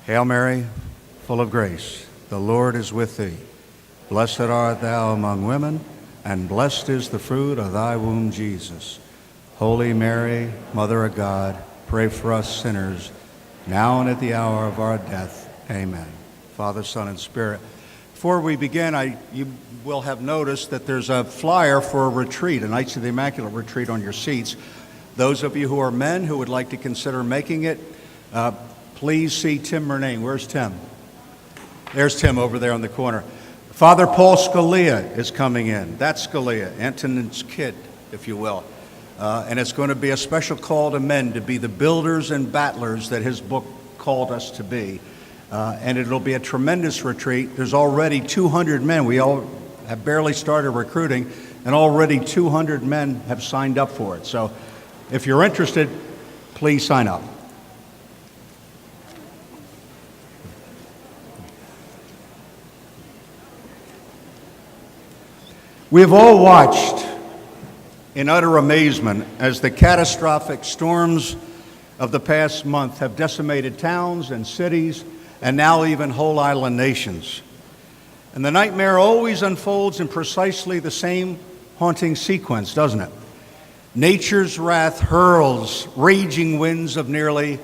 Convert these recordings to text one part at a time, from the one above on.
Hail Mary, full of grace, the Lord is with thee. Blessed art thou among women, and blessed is the fruit of thy womb, Jesus. Holy Mary, Mother of God, pray for us sinners, now and at the hour of our death. Amen. Father, Son, and Spirit. Before we begin, you will have noticed that there's a flyer for a retreat, a Knights of the Immaculate retreat on your seats. Those of you who are men who would like to consider making it, please see Tim Murnane. Where's Tim? There's Tim over there on the corner. Father Paul Scalia is coming in. That's Scalia, Antonin's kid, if you will. And it's going to be a special call to men to be the builders and battlers that his book called us to be. And it'll be a tremendous retreat. There's already 200 men. We all have barely started recruiting, and already 200 men have signed up for it. So if you're interested, please sign up. We have all watched in utter amazement as the catastrophic storms of the past month have decimated towns and cities, and now even whole island nations. And the nightmare always unfolds in precisely the same haunting sequence, doesn't it? Nature's wrath hurls raging winds of nearly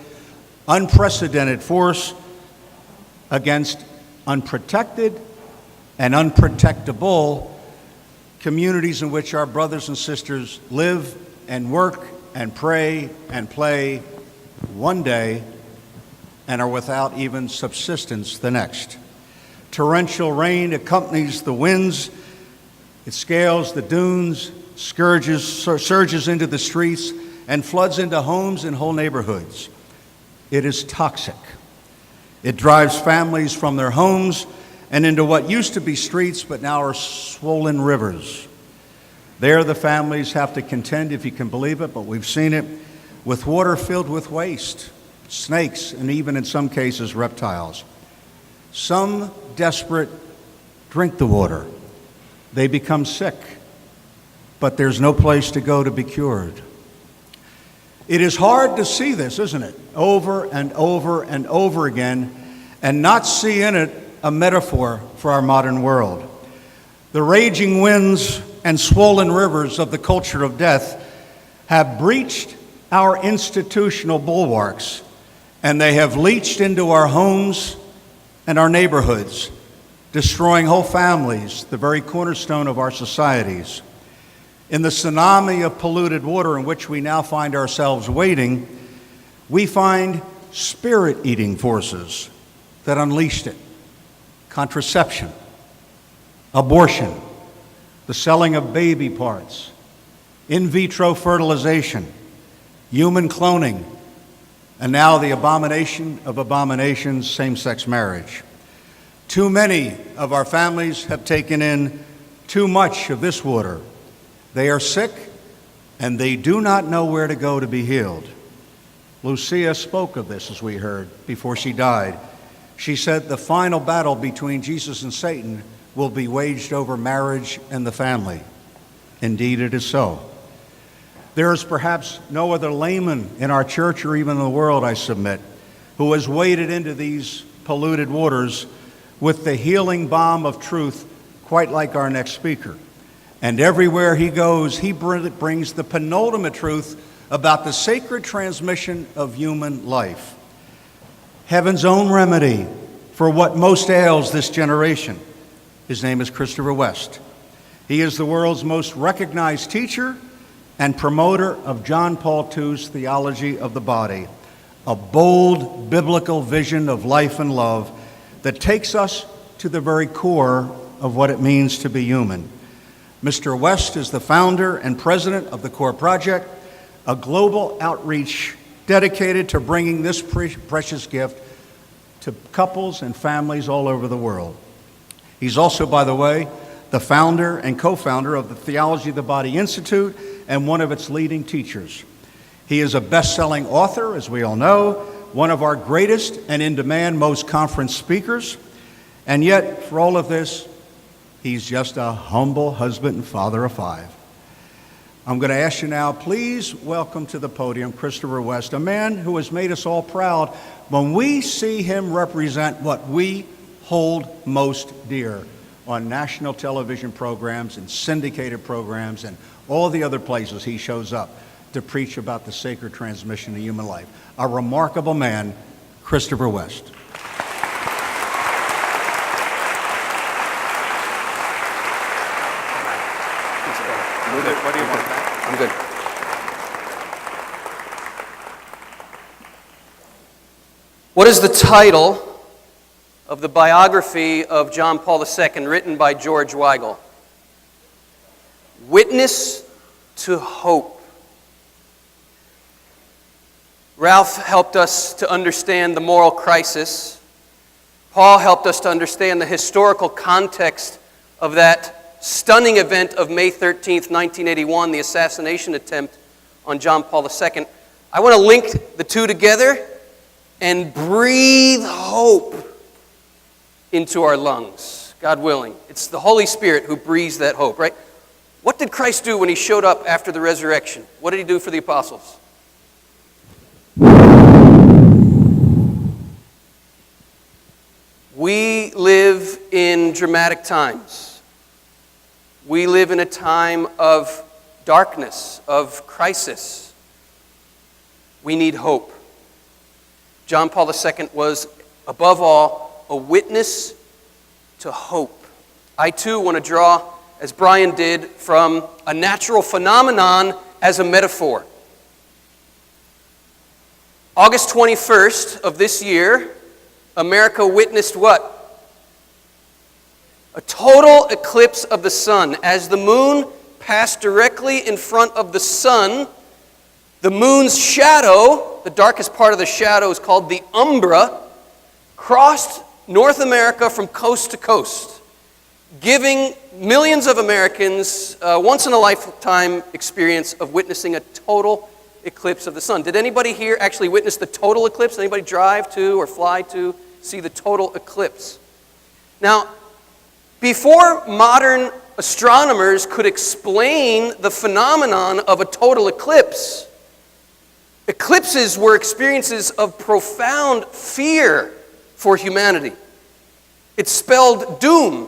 unprecedented force against unprotected and unprotectable communities in which our brothers and sisters live and work and pray and play one day and are without even subsistence the next. Torrential rain accompanies the winds. It scales the dunes, surges into the streets, and floods into homes and whole neighborhoods. It is toxic. It drives families from their homes and into what used to be streets but now are swollen rivers. There the families have to contend, if you can believe it, but we've seen it, with water filled with waste, snakes, and even in some cases reptiles. Some desperate drink the water. They become sick, but there's no place to go to be cured. It is hard to see this, isn't it? Over and over and over again, and not see in it a metaphor for our modern world. The raging winds and swollen rivers of the culture of death have breached our institutional bulwarks, and they have leached into our homes and our neighborhoods, destroying whole families, the very cornerstone of our societies. In the tsunami of polluted water in which we now find ourselves wading, we find spirit-eating forces that unleashed it. Contraception, abortion, the selling of baby parts, in vitro fertilization, human cloning, and now the abomination of abominations, same-sex marriage. Too many of our families have taken in too much of this water. They are sick, and they do not know where to go to be healed. Lucia spoke of this, as we heard, before she died. She said the final battle between Jesus and Satan will be waged over marriage and the family. Indeed, it is so. There is perhaps no other layman in our church or even in the world, I submit, who has waded into these polluted waters with the healing balm of truth, quite like our next speaker. And everywhere he goes, he brings the penultimate truth about the sacred transmission of human life. Heaven's own remedy for what most ails this generation. His name is Christopher West. He is the world's most recognized teacher and promoter of John Paul II's theology of the body, a bold biblical vision of life and love that takes us to the very core of what it means to be human. Mr. West is the founder and president of the Core Project, a global outreach dedicated to bringing this precious gift to couples and families all over the world. He's also, by the way, the founder and co-founder of the Theology of the Body Institute and one of its leading teachers. He is a best-selling author, as we all know, one of our greatest and in-demand most conference speakers, and yet, for all of this, he's just a humble husband and father of 5. I'm going to ask you now, please welcome to the podium Christopher West, a man who has made us all proud when we see him represent what we hold most dear on national television programs and syndicated programs and all the other places he shows up to preach about the sacred transmission of human life. A remarkable man, Christopher West. What do you want? I'm good. What is the title of the biography of John Paul II written by George Weigel? Witness to Hope. Ralph helped us to understand the moral crisis. Paul helped us to understand the historical context of that stunning event of May 13th, 1981, the assassination attempt on John Paul II. I want to link the two together and breathe hope into our lungs, God willing. It's the Holy Spirit who breathes that hope, right? What did Christ do when he showed up after the resurrection? What did he do for the apostles? We live in dramatic times. We live in a time of darkness, of crisis. We need hope. John Paul II was, above all, a witness to hope. I too want to draw, as Brian did, from a natural phenomenon as a metaphor. August 21st of this year, America witnessed what? A total eclipse of the sun. As the moon passed directly in front of the sun, the moon's shadow, the darkest part of the shadow is called the umbra, crossed North America from coast to coast, giving millions of Americans a once-in-a-lifetime experience of witnessing a total eclipse of the sun. Did anybody here actually witness the total eclipse? Anybody drive to or fly to see the total eclipse? Now, before modern astronomers could explain the phenomenon of a total eclipse, eclipses were experiences of profound fear for humanity. It spelled doom,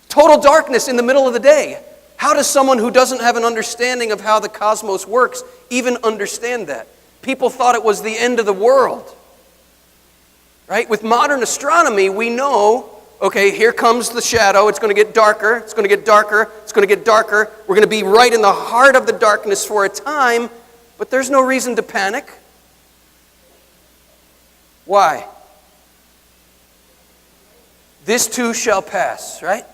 total darkness in the middle of the day. How does someone who doesn't have an understanding of how the cosmos works even understand that? People thought it was the end of the world. Right? With modern astronomy, we know, okay, here comes the shadow. It's going to get darker. It's going to get darker. It's going to get darker. We're going to be right in the heart of the darkness for a time, but there's no reason to panic. Why? This too shall pass, right?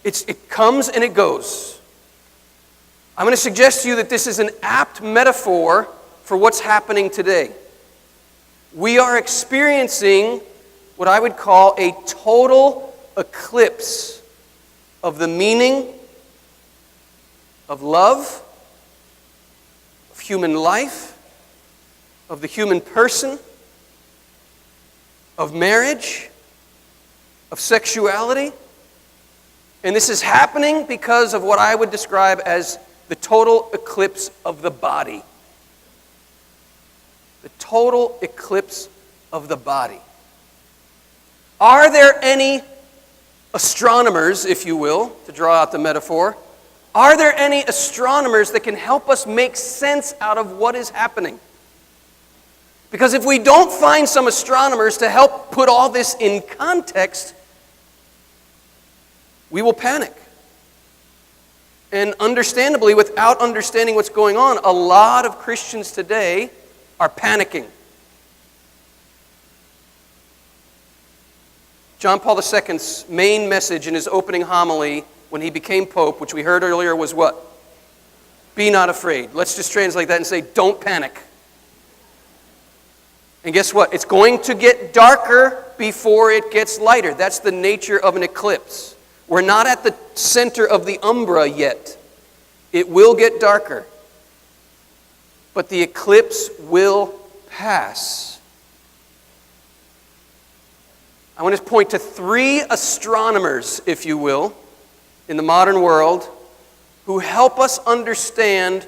It comes and it goes. I'm going to suggest to you that this is an apt metaphor for what's happening today. We are experiencing what I would call a total eclipse of the meaning of love, of human life, of the human person, of marriage, of sexuality. And this is happening because of what I would describe as the total eclipse of the body. The total eclipse of the body. Are there any astronomers, if you will, to draw out the metaphor, are there any astronomers that can help us make sense out of what is happening? Because if we don't find some astronomers to help put all this in context, we will panic. And understandably, without understanding what's going on, a lot of Christians today are panicking. John Paul II's main message in his opening homily when he became Pope, which we heard earlier, was what? Be not afraid. Let's just translate that and say, don't panic. And guess what? It's going to get darker before it gets lighter. That's the nature of an eclipse. We're not at the center of the umbra yet. It will get darker. But the eclipse will pass. I want to point to 3 astronomers, if you will, in the modern world who help us understand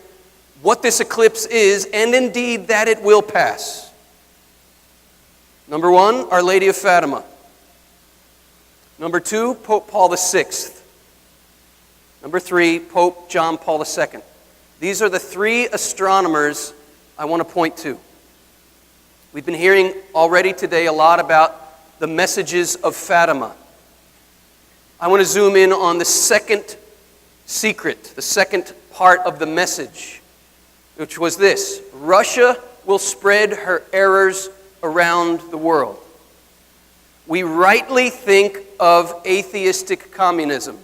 what this eclipse is, and indeed that it will pass. Number one, Our Lady of Fatima. Number two, Pope Paul VI. Number three, Pope John Paul II. These are the three astronomers I want to point to. We've been hearing already today a lot about the messages of Fatima. I want to zoom in on the second secret, the second part of the message, which was this: Russia will spread her errors around the world. We rightly think of atheistic communism,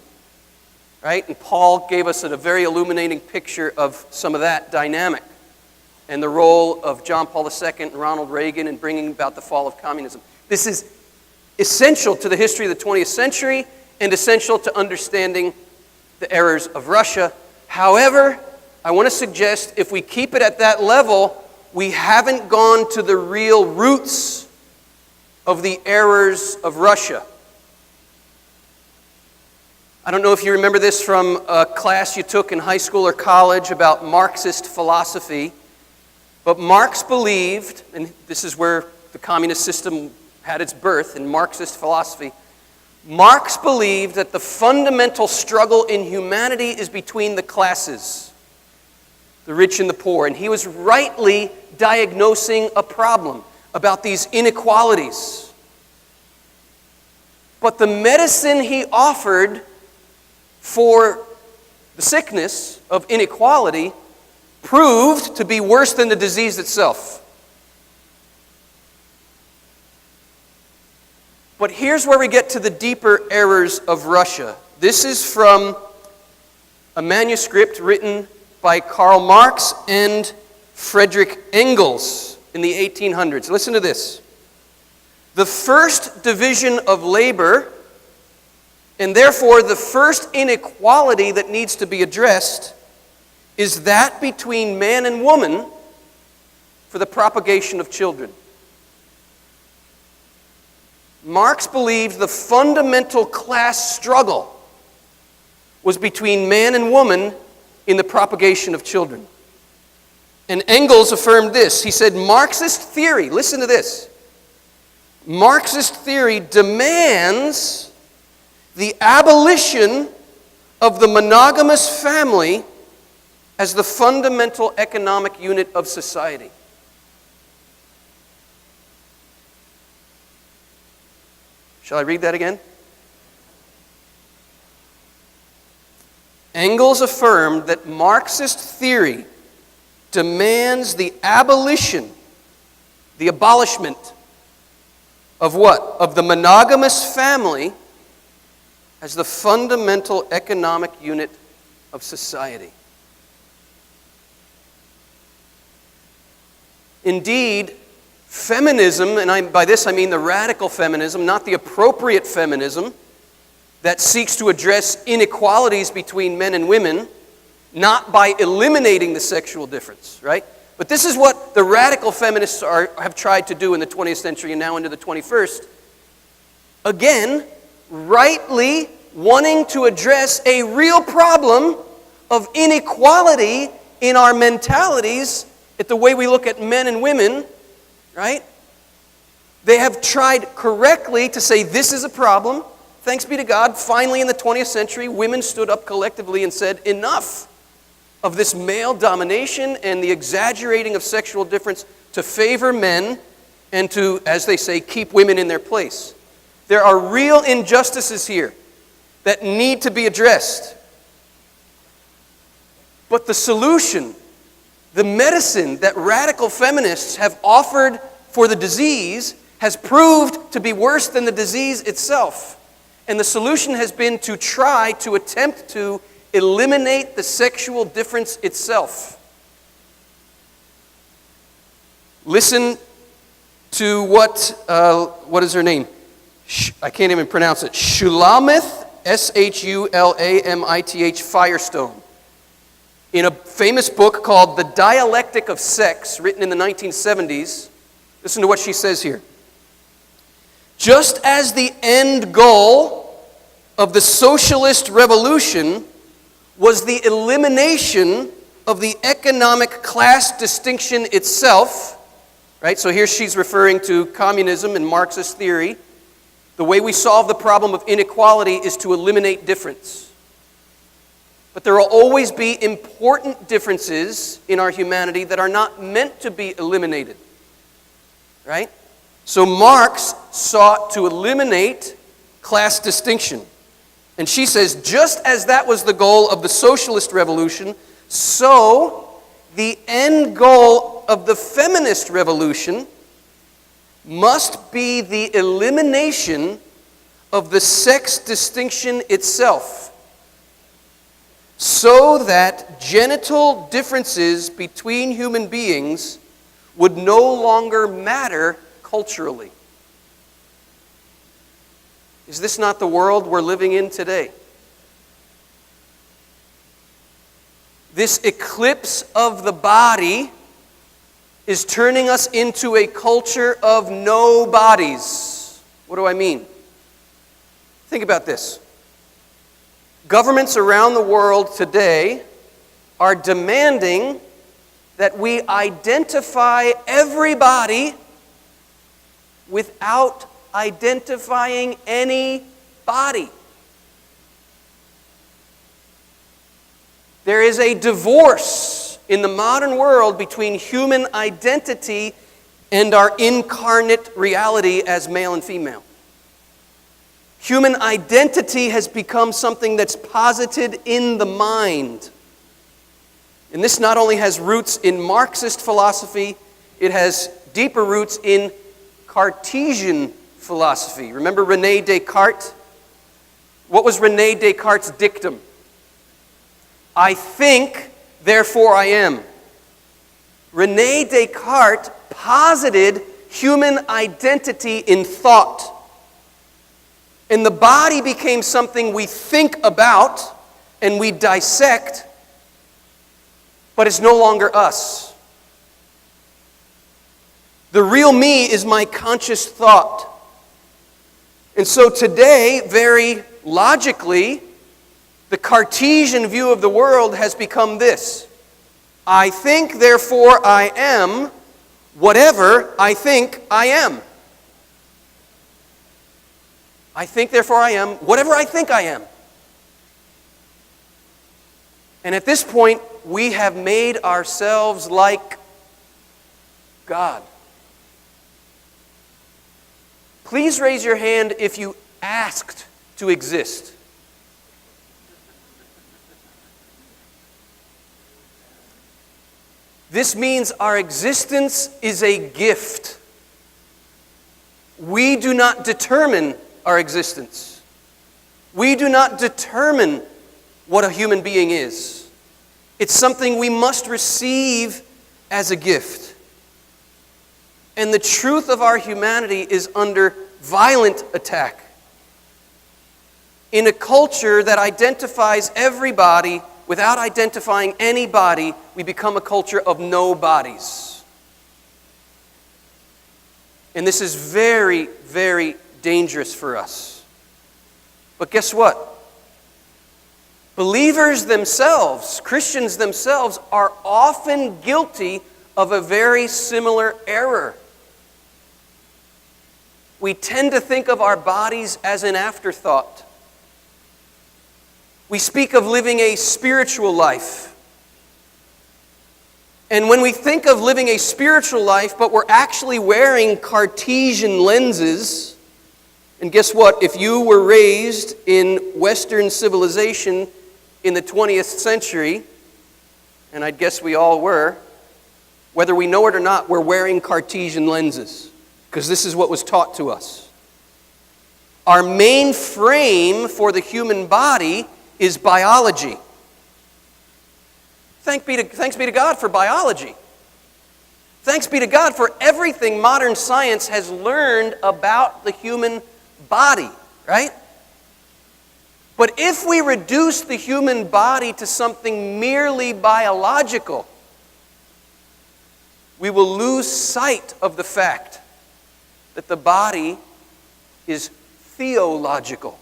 right? And Paul gave us a very illuminating picture of some of that dynamic and the role of John Paul II and Ronald Reagan in bringing about the fall of communism. This is essential to the history of the 20th century and essential to understanding the errors of Russia. However, I want to suggest if we keep it at that level, we haven't gone to the real roots of the errors of Russia. I don't know if you remember this from a class you took in high school or college about Marxist philosophy, but Marx believed, and this is where the communist system had its birth, in Marxist philosophy, Marx believed that the fundamental struggle in humanity is between the classes, the rich and the poor, and he was rightly diagnosing a problem about these inequalities. But the medicine he offered for the sickness of inequality proved to be worse than the disease itself. But here's where we get to the deeper errors of Russia. This is from a manuscript written by Karl Marx and Friedrich Engels in the 1800s. Listen to this. The first division of labor, and therefore the first inequality that needs to be addressed, is that between man and woman for the propagation of children. Marx believed the fundamental class struggle was between man and woman in the propagation of children. And Engels affirmed this. He said, Marxist theory, listen to this, Marxist theory demands the abolition of the monogamous family as the fundamental economic unit of society. Shall I read that again? Engels affirmed that Marxist theory demands the abolition, the abolishment of what? Of the monogamous family as the fundamental economic unit of society. Indeed, feminism, and by this I mean the radical feminism, not the appropriate feminism, that seeks to address inequalities between men and women, not by eliminating the sexual difference, right? But this is what the radical feminists have tried to do in the 20th century and now into the 21st. Again, rightly wanting to address a real problem of inequality in our mentalities, at the way we look at men and women, right? They have tried correctly to say this is a problem. Thanks be to God, finally in the 20th century, women stood up collectively and said, enough of this male domination and the exaggerating of sexual difference to favor men and to, as they say, keep women in their place. There are real injustices here that need to be addressed. But the solution, the medicine that radical feminists have offered for the disease has proved to be worse than the disease itself. And the solution has been to try to attempt to eliminate the sexual difference itself. Listen to what is her name? I can't even pronounce it. Shulamith, Shulamith Firestone, in a famous book called The Dialectic of Sex, written in the 1970s. Listen to what she says here. Just as the end goal of the socialist revolution was the elimination of the economic class distinction itself, right? So here she's referring to communism and Marxist theory. The way we solve the problem of inequality is to eliminate difference. But there will always be important differences in our humanity that are not meant to be eliminated, right? So Marx sought to eliminate class distinction. And she says, just as that was the goal of the socialist revolution, so the end goal of the feminist revolution must be the elimination of the sex distinction itself, so that genital differences between human beings would no longer matter culturally. Is this not the world we're living in today? This eclipse of the body is turning us into a culture of no bodies. What do I mean? Think about this. Governments around the world today are demanding that we identify everybody without identifying any body. There is a divorce in the modern world between human identity and our incarnate reality as male and female. Human identity has become something that's posited in the mind. And this not only has roots in Marxist philosophy, it has deeper roots in Cartesian philosophy. Remember René Descartes? What was René Descartes' dictum? I think, therefore I am. René Descartes posited human identity in thought. And the body became something we think about and we dissect, but it's no longer us. The real me is my conscious thought. And so today, very logically, the Cartesian view of the world has become this: I think, therefore I am whatever I think I am. I think, therefore I am whatever I think I am. And at this point, we have made ourselves like God. Please raise your hand if you asked to exist. This means our existence is a gift. We do not determine our existence. We do not determine what a human being is. It's something we must receive as a gift. And the truth of our humanity is under violent attack. In a culture that identifies everybody without identifying anybody, we become a culture of no bodies. And this is very, very dangerous for us. But guess what? Believers themselves, Christians themselves, are often guilty of a very similar error. We tend to think of our bodies as an afterthought. We speak of living a spiritual life. And when we think of living a spiritual life, but we're actually wearing Cartesian lenses, and guess what? If you were raised in Western civilization in the 20th century, and I guess we all were, whether we know it or not, we're wearing Cartesian lenses, because this is what was taught to us. Our main frame for the human body is biology. Thanks be to God for biology. Thanks be to God for everything modern science has learned about the human body, right? But if we reduce the human body to something merely biological, we will lose sight of the fact that the body is theological.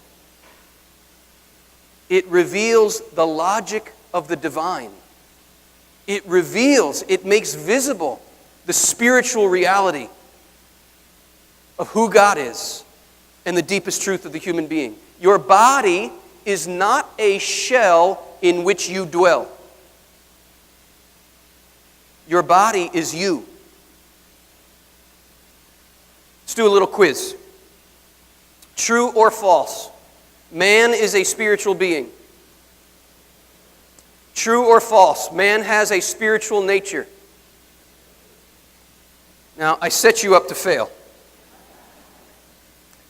It reveals the logic of the divine. It makes visible the spiritual reality of who God is and the deepest truth of the human being. Your body is not a shell in which you dwell. Your body is you. Let's do a little quiz. True or false? Man is a spiritual being. True or false? Man has a spiritual nature. Now, I set you up to fail.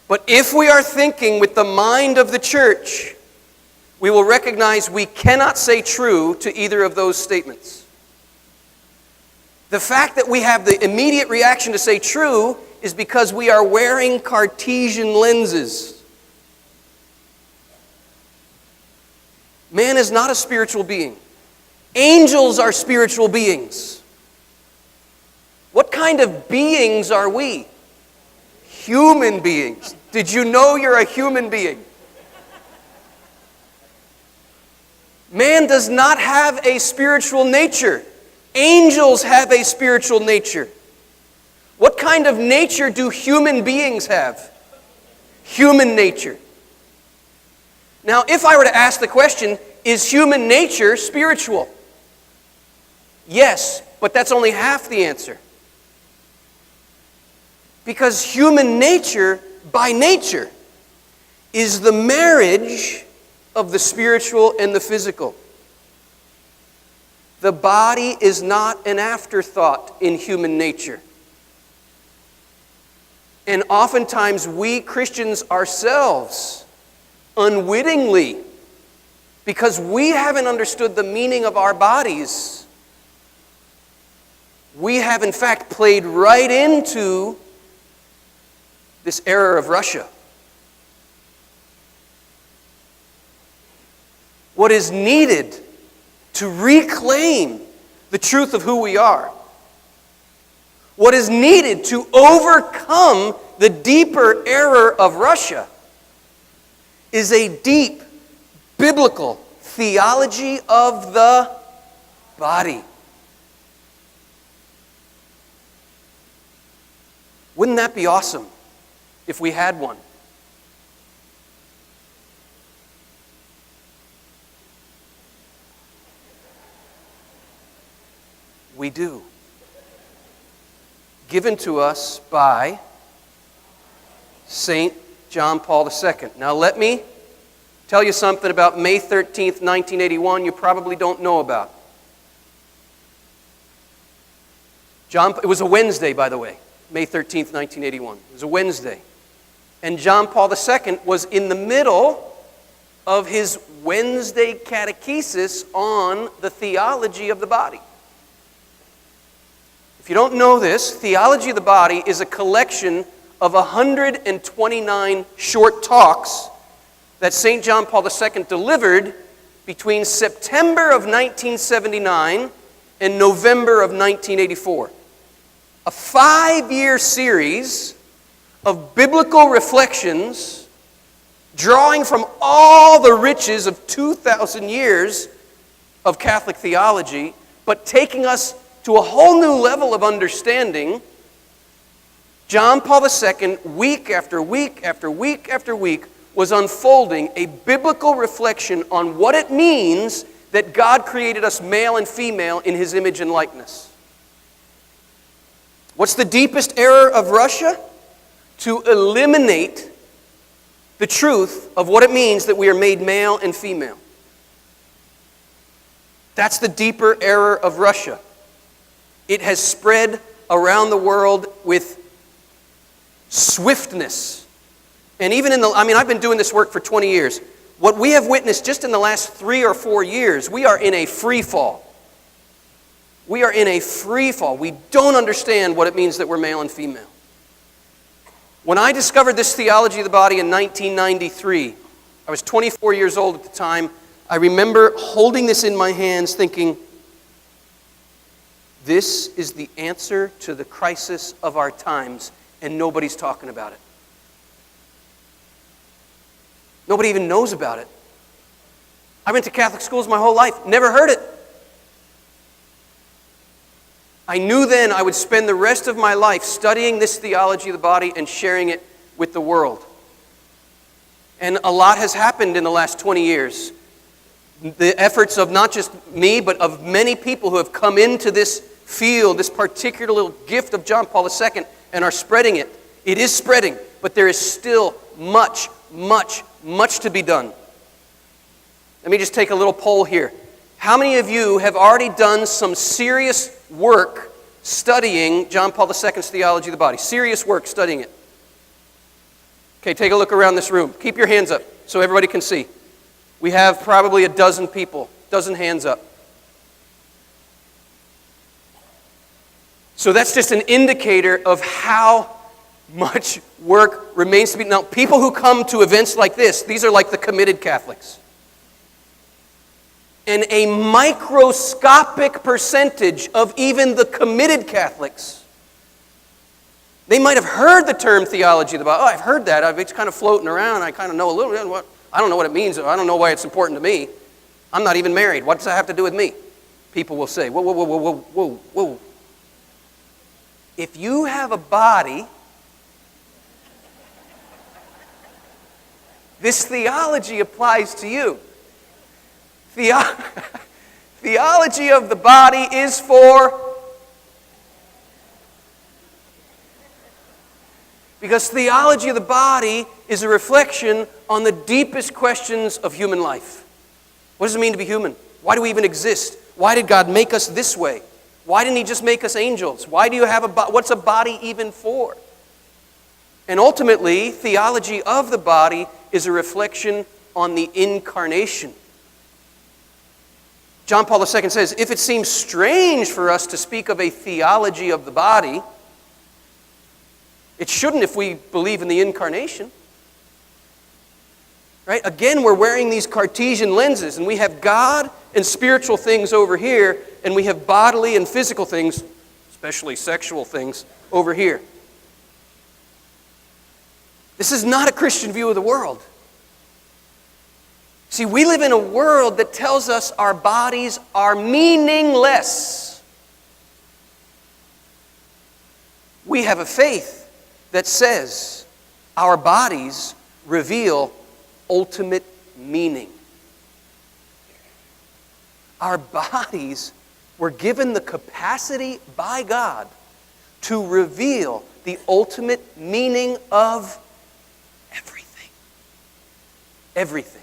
But if we are thinking with the mind of the church, we will recognize we cannot say true to either of those statements. The fact that we have the immediate reaction to say true is because we are wearing Cartesian lenses. Man is not a spiritual being. Angels are spiritual beings. What kind of beings are we? Human beings. Did you know you're a human being? Man does not have a spiritual nature. Angels have a spiritual nature. What kind of nature do human beings have? Human nature. Now, if I were to ask the question, is human nature spiritual? Yes, but that's only half the answer. Because human nature, by nature, is the marriage of the spiritual and the physical. The body is not an afterthought in human nature. And oftentimes we Christians ourselves, unwittingly, because we haven't understood the meaning of our bodies, we have in fact played right into this error of Russia. What is needed to reclaim the truth of who we are, what is needed to overcome the deeper error of Russia, is a deep biblical theology of the body. Wouldn't that be awesome if we had one? We do. Given to us by St. John Paul II. Now let me tell you something about May 13th, 1981 you probably don't know about. It was a Wednesday, by the way, May 13th, 1981. It was a Wednesday. And John Paul II was in the middle of his Wednesday catechesis on the theology of the body. If you don't know this, Theology of the Body is a collection of 129 short talks that St. John Paul II delivered between September of 1979 and November of 1984. A 5-year series of biblical reflections drawing from all the riches of 2,000 years of Catholic theology, but taking us to a whole new level of understanding. John Paul II, week after week after week after week, was unfolding a biblical reflection on what it means that God created us male and female in His image and likeness. What's the deepest error of Russia? To eliminate the truth of what it means that we are made male and female. That's the deeper error of Russia. It has spread around the world with swiftness. And even I've been doing this work for 20 years. What we have witnessed just in the last 3 or 4 years, we are in a free fall. We are in a free fall. We don't understand what it means that we're male and female. When I discovered this theology of the body in 1993, I was 24 years old at the time. I remember holding this in my hands thinking, this is the answer to the crisis of our times, and nobody's talking about it. Nobody even knows about it. I went to Catholic schools my whole life, never heard it. I knew then I would spend the rest of my life studying this theology of the body and sharing it with the world. And a lot has happened in the last 20 years. The efforts of not just me, but of many people who have come into this field, this particular little gift of John Paul II, and are spreading it. It is spreading, but there is still much, much, much to be done. Let me just take a little poll here. How many of you have already done some serious work studying John Paul II's theology of the body? Serious work studying it. Okay, take a look around this room. Keep your hands up so everybody can see. We have probably a dozen people, dozen hands up. So that's just an indicator of how much work remains to be done. Now, people who come to events like this, these are like the committed Catholics. And a microscopic percentage of even the committed Catholics, they might have heard the term theology of the body. Oh, I've heard that. It's kind of floating around. I kind of know a little bit. I don't know what it means. I don't know why it's important to me. I'm not even married. What does that have to do with me? People will say, whoa, whoa, whoa, whoa, whoa, whoa, whoa. If you have a body, this theology applies to you. Theology of the body is for... Because theology of the body is a reflection on the deepest questions of human life. What does it mean to be human? Why do we even exist? Why did God make us this way? Why didn't He just make us angels? Why do you have a body? What's a body even for? And ultimately, theology of the body is a reflection on the incarnation. John Paul II says, if it seems strange for us to speak of a theology of the body, it shouldn't if we believe in the incarnation. Right? Again, we're wearing these Cartesian lenses, and we have God and spiritual things over here, and we have bodily and physical things, especially sexual things, over here. This is not a Christian view of the world. See, we live in a world that tells us our bodies are meaningless. We have a faith that says our bodies reveal ultimate meaning. Our bodies were given the capacity by God to reveal the ultimate meaning of everything. Everything.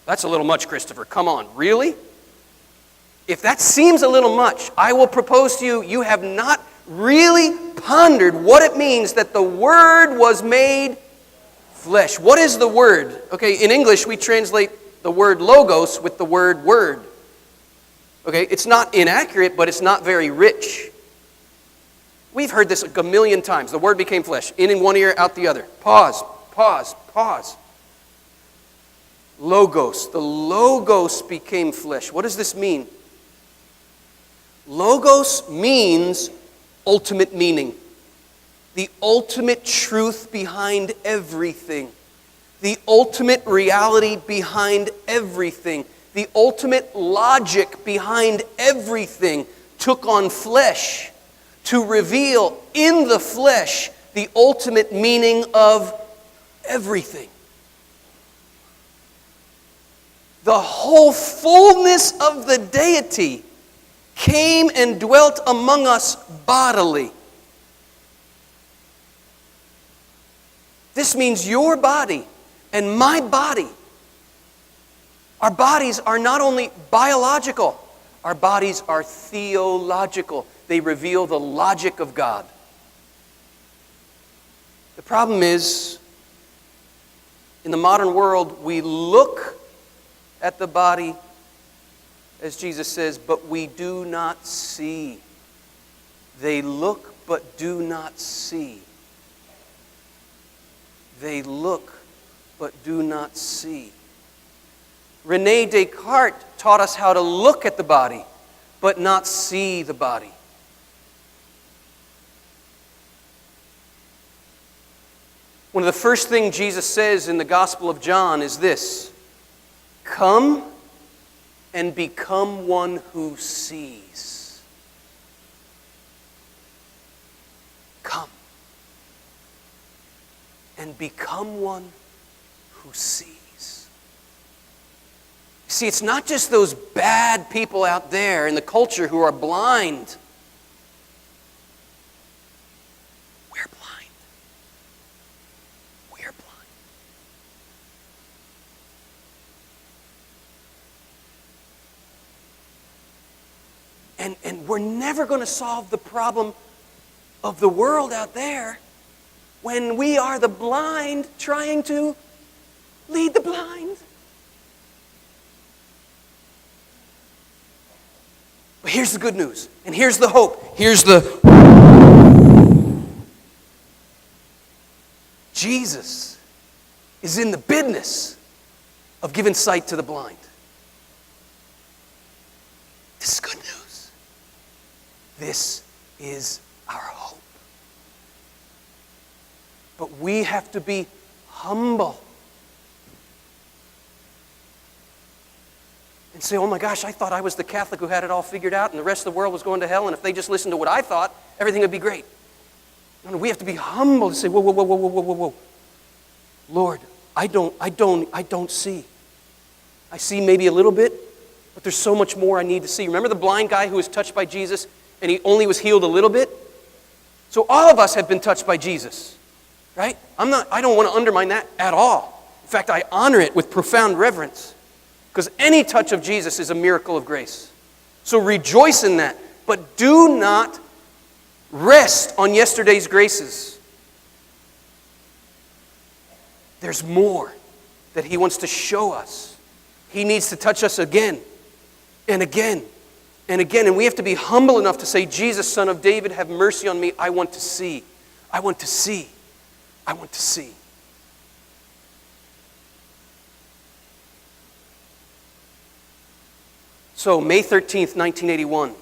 That's a little much, Christopher. Come on, really? If that seems a little much, I will propose to you, you have not really pondered what it means that the Word was made flesh. What is the Word? Okay, in English we translate the word logos with the word word. Okay, it's not inaccurate, but it's not very rich. We've heard this a million times. The Word became flesh. In one ear, out the other. Pause, pause, pause. Logos. The Logos became flesh. What does this mean? Logos means ultimate meaning. The ultimate truth behind everything. The ultimate reality behind everything. The ultimate logic behind everything took on flesh to reveal in the flesh the ultimate meaning of everything. The whole fullness of the deity came and dwelt among us bodily. This means your body and my body. Our bodies are not only biological, our bodies are theological. They reveal the logic of God. The problem is, in the modern world, we look at the body, as Jesus says, but we do not see. They look but do not see. They look but do not see. René Descartes taught us how to look at the body but not see the body. One of the first things Jesus says in the Gospel of John is this: Come and become one who sees. Come and become one who sees. See, it's not just those bad people out there in the culture who are blind. We're blind. We're blind. And we're never going to solve the problem of the world out there when we are the blind trying to lead the blind. But here's the good news, and here's the hope. Here's the... Jesus is in the business of giving sight to the blind. This is good news. This is our hope. But we have to be humble and say, oh my gosh, I thought I was the Catholic who had it all figured out and the rest of the world was going to hell, and if they just listened to what I thought, everything would be great. No, we have to be humble and say, whoa, whoa, whoa, whoa, whoa, whoa, whoa. Lord, I don't see. I see maybe a little bit, but there's so much more I need to see. Remember the blind guy who was touched by Jesus and he only was healed a little bit? So all of us have been touched by Jesus, right? I don't want to undermine that at all. In fact, I honor it with profound reverence because any touch of Jesus is a miracle of grace. So rejoice in that, but do not rest on yesterday's graces. There's more that He wants to show us. He needs to touch us again and again and again. And we have to be humble enough to say, Jesus, Son of David, have mercy on me. I want to see. I want to see. I want to see. So, May 13th, 1981,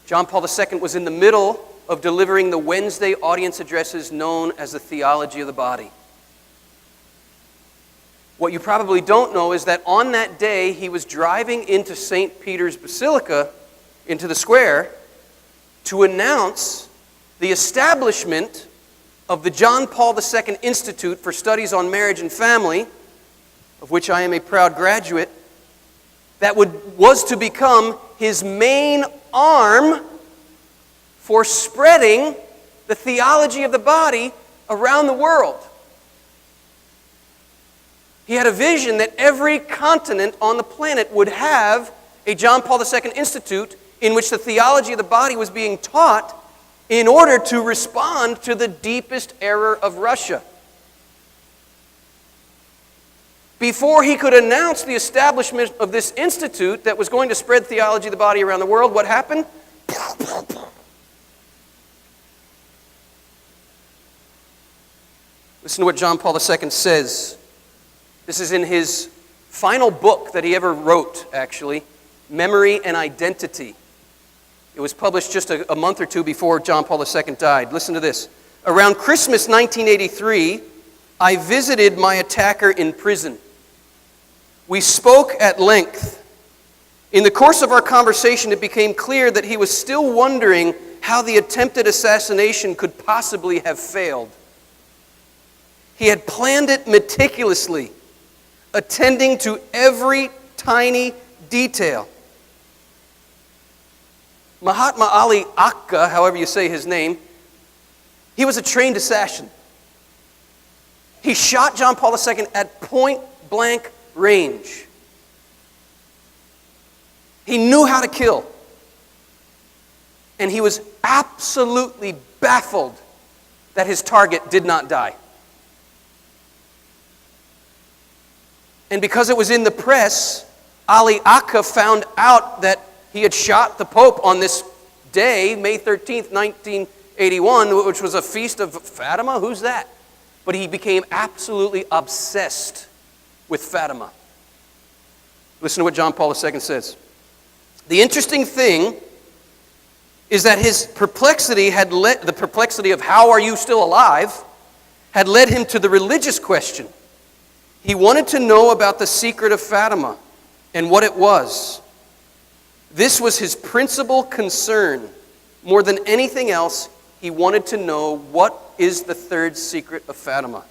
John Paul II was in the middle of delivering the Wednesday audience addresses known as the Theology of the Body. What you probably don't know is that on that day, he was driving into St. Peter's Basilica, into the square, to announce the establishment of the John Paul II Institute for Studies on Marriage and Family, of which I am a proud graduate, that was to become his main arm for spreading the theology of the body around the world. He had a vision that every continent on the planet would have a John Paul II Institute in which the theology of the body was being taught in order to respond to the deepest error of Russia. Before he could announce the establishment of this institute that was going to spread theology of the body around the world, what happened? Listen to what John Paul II says. This is in his final book that he ever wrote, actually, Memory and Identity. It was published just a month or two before John Paul II died. Listen to this. Around Christmas 1983, I visited my attacker in prison. We spoke at length. In the course of our conversation, it became clear that he was still wondering how the attempted assassination could possibly have failed. He had planned it meticulously, attending to every tiny detail. Mahatma Ali Akka, however you say his name, he was a trained assassin. He shot John Paul II at point-blank range. He knew how to kill. And he was absolutely baffled that his target did not die. And because it was in the press, Ali Akka found out that he had shot the Pope on this day, May 13th, 1981, which was a feast of Fatima. Who's that? But he became absolutely obsessed with Fatima. Listen to what John Paul II says. The interesting thing is that his perplexity the perplexity of how are you still alive, had led him to the religious question. He wanted to know about the secret of Fatima and what it was. This was his principal concern. More than anything else, he wanted to know what is the third secret of Fatima.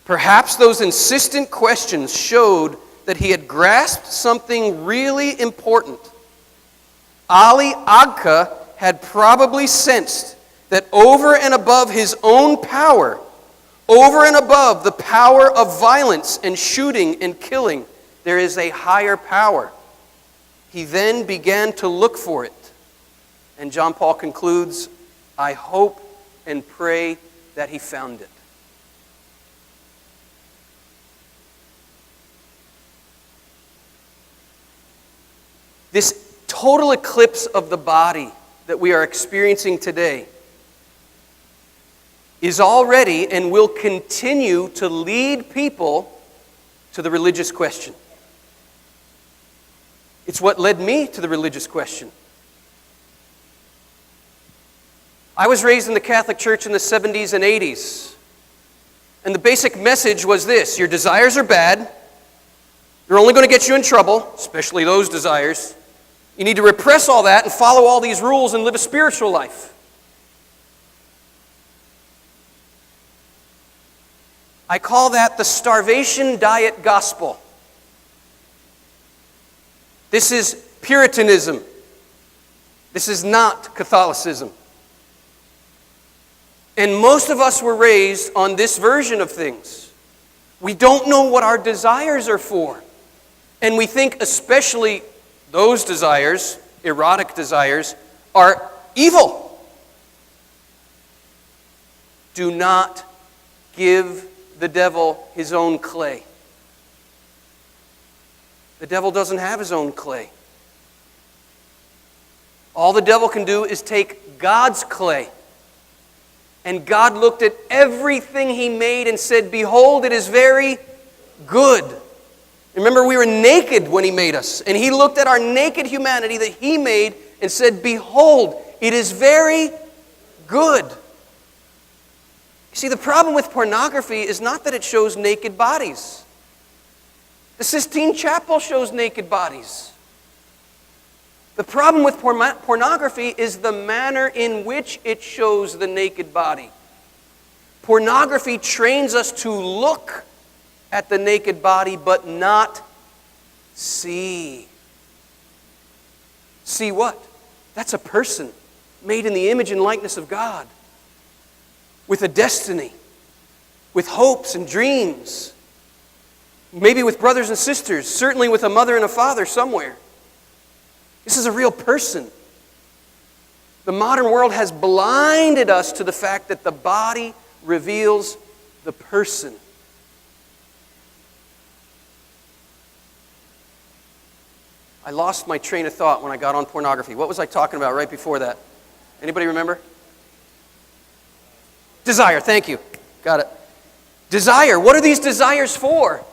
Perhaps those insistent questions showed that he had grasped something really important. Ali Agca had probably sensed that over and above his own power, over and above the power of violence and shooting and killing, there is a higher power. He then began to look for it. And John Paul concludes, I hope and pray that he found it. This total eclipse of the body that we are experiencing today is already and will continue to lead people to the religious question. It's what led me to the religious question. I was raised in the Catholic Church in the 70s and 80s. And the basic message was this: your desires are bad. They're only going to get you in trouble, especially those desires. You need to repress all that and follow all these rules and live a spiritual life. I call that the starvation diet gospel. This is Puritanism. This is not Catholicism. And most of us were raised on this version of things. We don't know what our desires are for. And we think especially those desires, erotic desires, are evil. Do not give the devil his own clay. The devil doesn't have his own clay. All the devil can do is take God's clay. And God looked at everything he made and said, behold, it is very good. Remember, we were naked when he made us. And he looked at our naked humanity that he made and said, behold, it is very good. You see, the problem with pornography is not that it shows naked bodies. The Sistine Chapel shows naked bodies. The problem with pornography is the manner in which it shows the naked body. Pornography trains us to look at the naked body, but not see. See what? That's a person made in the image and likeness of God, with a destiny, with hopes and dreams, maybe with brothers and sisters, certainly with a mother and a father somewhere. This is a real person. The modern world has blinded us to the fact that the body reveals the person. I lost my train of thought when I got on pornography. What was I talking about right before that? Anybody remember? Desire, thank you. Got it. Desire. What are these desires for?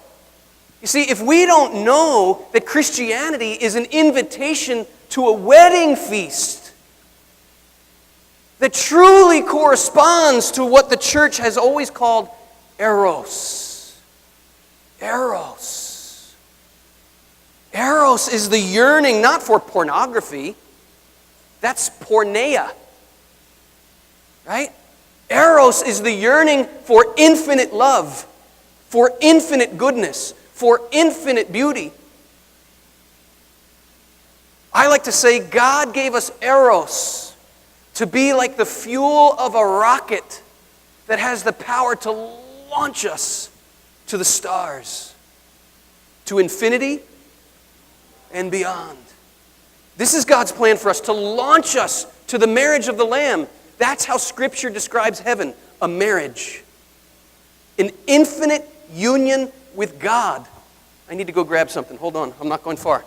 You see, if we don't know that Christianity is an invitation to a wedding feast that truly corresponds to what the church has always called eros. Eros. Eros is the yearning not for pornography. That's porneia. Right? Eros is the yearning for infinite love, for infinite goodness, for infinite beauty. I like to say God gave us eros to be like the fuel of a rocket that has the power to launch us to the stars, to infinity and beyond. This is God's plan for us, to launch us to the marriage of the Lamb. That's how Scripture describes heaven, a marriage. An infinite union with God. I need to go grab something. Hold on, I'm not going far.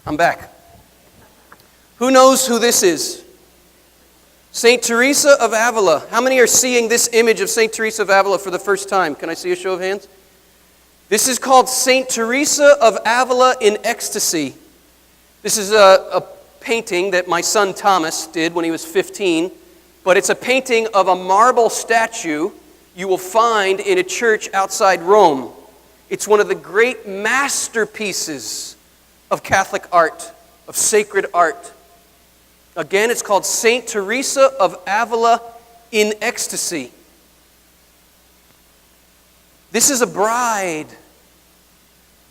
I'm back. Who knows who this is? St. Teresa of Avila. How many are seeing this image of St. Teresa of Avila for the first time? Can I see a show of hands? This is called St. Teresa of Avila in Ecstasy. This is a painting that my son Thomas did when he was 15, but it's a painting of a marble statue you will find in a church outside Rome. It's one of the great masterpieces of Catholic art, of sacred art. Again, it's called Saint Teresa of Avila in Ecstasy. This is a bride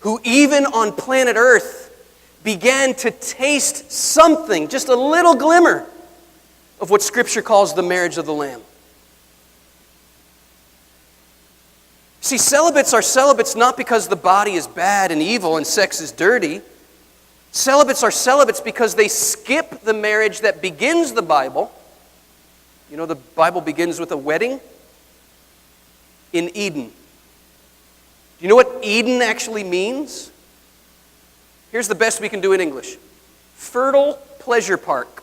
who, even on planet Earth, began to taste something, just a little glimmer, of what Scripture calls the marriage of the Lamb. See, celibates are celibates not because the body is bad and evil and sex is dirty. Celibates are celibates because they skip the marriage that begins the Bible. You know, the Bible begins with a wedding in Eden. Do you know what Eden actually means? Here's the best we can do in English. Fertile pleasure park.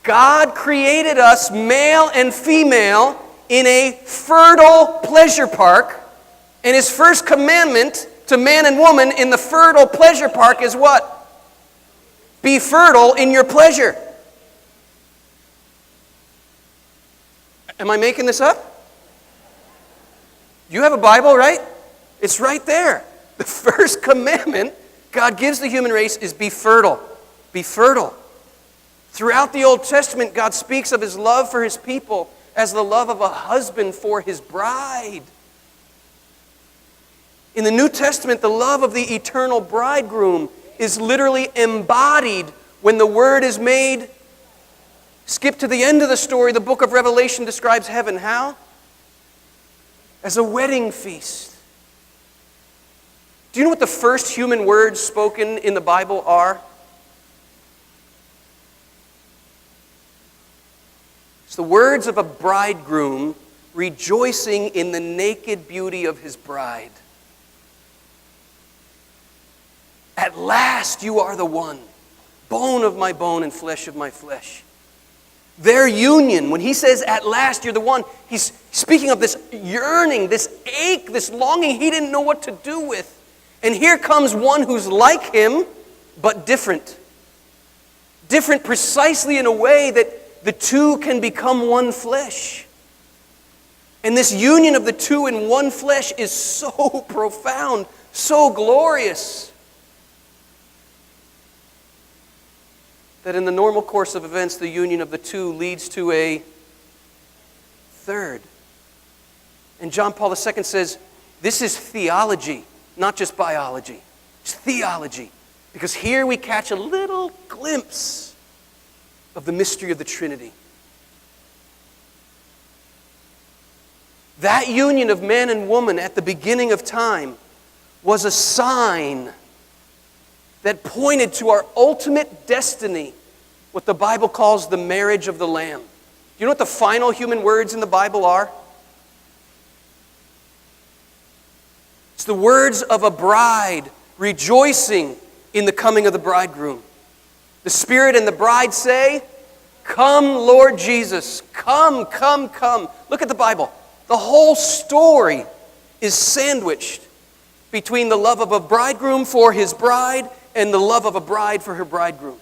God created us, male and female, in a fertile pleasure park. And His first commandment to man and woman in the fertile pleasure park is what? Be fertile in your pleasure. Am I making this up? You have a Bible, right? It's right there. The first commandment God gives the human race is be fertile. Be fertile. Throughout the Old Testament, God speaks of His love for His people as the love of a husband for his bride. In the New Testament, the love of the eternal bridegroom is literally embodied when the Word is made. Skip to the end of the story. The book of Revelation describes heaven how? As a wedding feast. Do you know what the first human words spoken in the Bible are? It's the words of a bridegroom rejoicing in the naked beauty of his bride. At last you are the one, bone of my bone and flesh of my flesh. Their union, when he says, at last you're the one, he's speaking of this yearning, this ache, this longing he didn't know what to do with. And here comes one who's like him, but different. Different precisely in a way that the two can become one flesh. And this union of the two in one flesh is so profound, so glorious, that in the normal course of events, the union of the two leads to a third. And John Paul II says, this is theology, not just biology. It's theology. Because here we catch a little glimpse of the mystery of the Trinity. That union of man and woman at the beginning of time was a sign that pointed to our ultimate destiny, what the Bible calls the marriage of the Lamb. Do you know what the final human words in the Bible are? It's the words of a bride rejoicing in the coming of the bridegroom. The Spirit and the bride say, "Come, Lord Jesus, come, come, come." Look at the Bible. The whole story is sandwiched between the love of a bridegroom for his bride and the love of a bride for her bridegroom.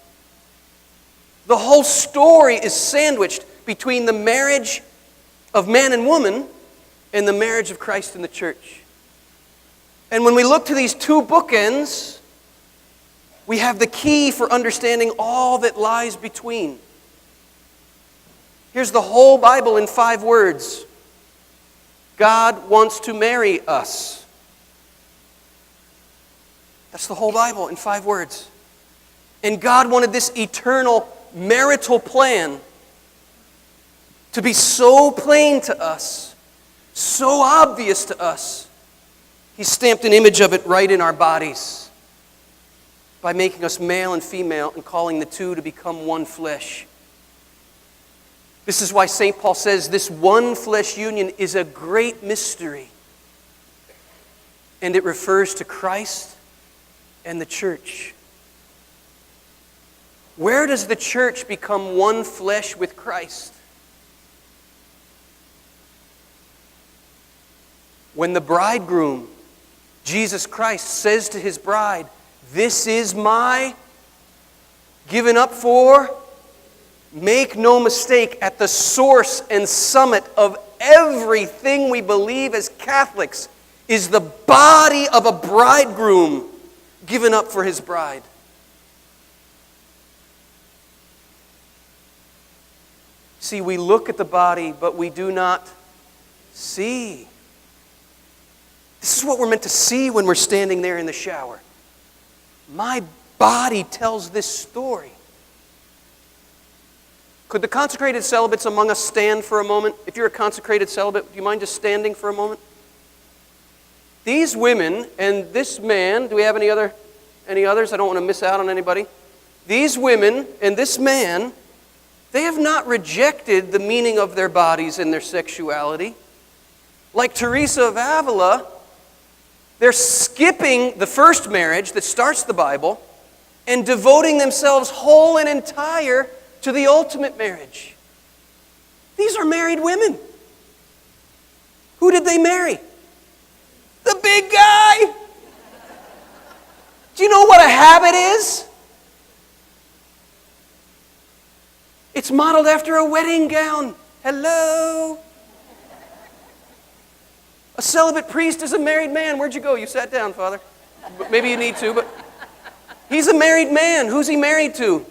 The whole story is sandwiched between the marriage of man and woman and the marriage of Christ and the church. And when we look to these two bookends, we have the key for understanding all that lies between. Here's the whole Bible in 5 words. God wants to marry us. That's the whole Bible in 5 words. And God wanted this eternal marital plan to be so plain to us, so obvious to us. He stamped an image of it right in our bodies by making us male and female and calling the two to become one flesh. This is why St. Paul says this one flesh union is a great mystery. And it refers to Christ and the church. Where does the church become one flesh with Christ? When the bridegroom Jesus Christ says to his bride, "This is my given up for." Make no mistake, at the source and summit of everything we believe as Catholics is the body of a bridegroom given up for his bride. See, we look at the body, but we do not see. This is what we're meant to see when we're standing there in the shower. My body tells this story. Could the consecrated celibates among us stand for a moment? If you're a consecrated celibate, do you mind just standing for a moment? These women and this man, do we have any others? I don't want to miss out on anybody. These women and this man, they have not rejected the meaning of their bodies and their sexuality. Like Teresa of Avila, they're skipping the first marriage that starts the Bible and devoting themselves whole and entire to the ultimate marriage. These are married women. Who did they marry? The big guy. Do you know what a habit is? It's modeled after a wedding gown. Hello. A celibate priest is a married man. Where'd you go? You sat down, Father. Maybe you need to, but he's a married man. Who's he married to?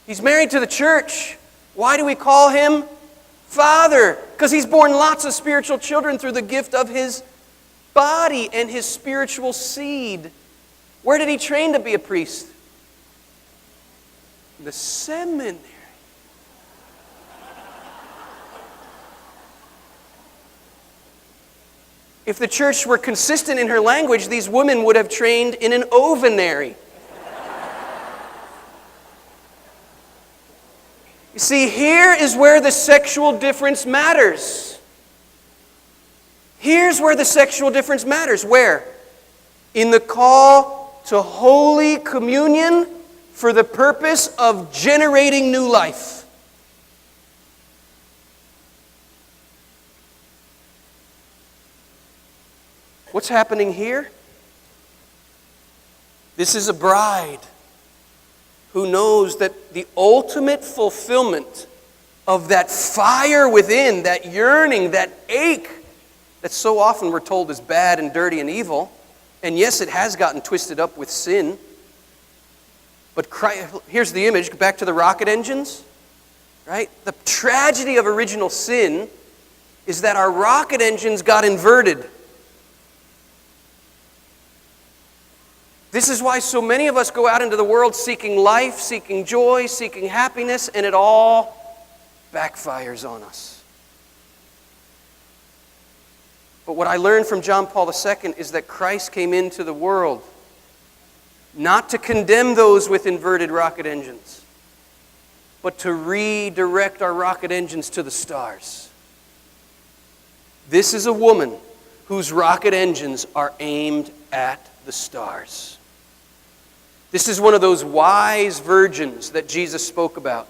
He's married to the church. Why do we call him Father? Because he's born lots of spiritual children through the gift of his body and his spiritual seed. Where did he train to be a priest? The seminary. If the church were consistent in her language, these women would have trained in an ovenary. You see, here is where the sexual difference matters. Here's where the sexual difference matters. Where? In the call to Holy Communion for the purpose of generating new life. What's happening here? This is a bride who knows that the ultimate fulfillment of that fire within, that yearning, that ache, that so often we're told is bad and dirty and evil, and yes, it has gotten twisted up with sin, but Christ, here's the image, back to the rocket engines, right? The tragedy of original sin is that our rocket engines got inverted. This is why so many of us go out into the world seeking life, seeking joy, seeking happiness, and it all backfires on us. But what I learned from John Paul II is that Christ came into the world not to condemn those with inverted rocket engines, but to redirect our rocket engines to the stars. This is a woman whose rocket engines are aimed at the stars. This is one of those wise virgins that Jesus spoke about.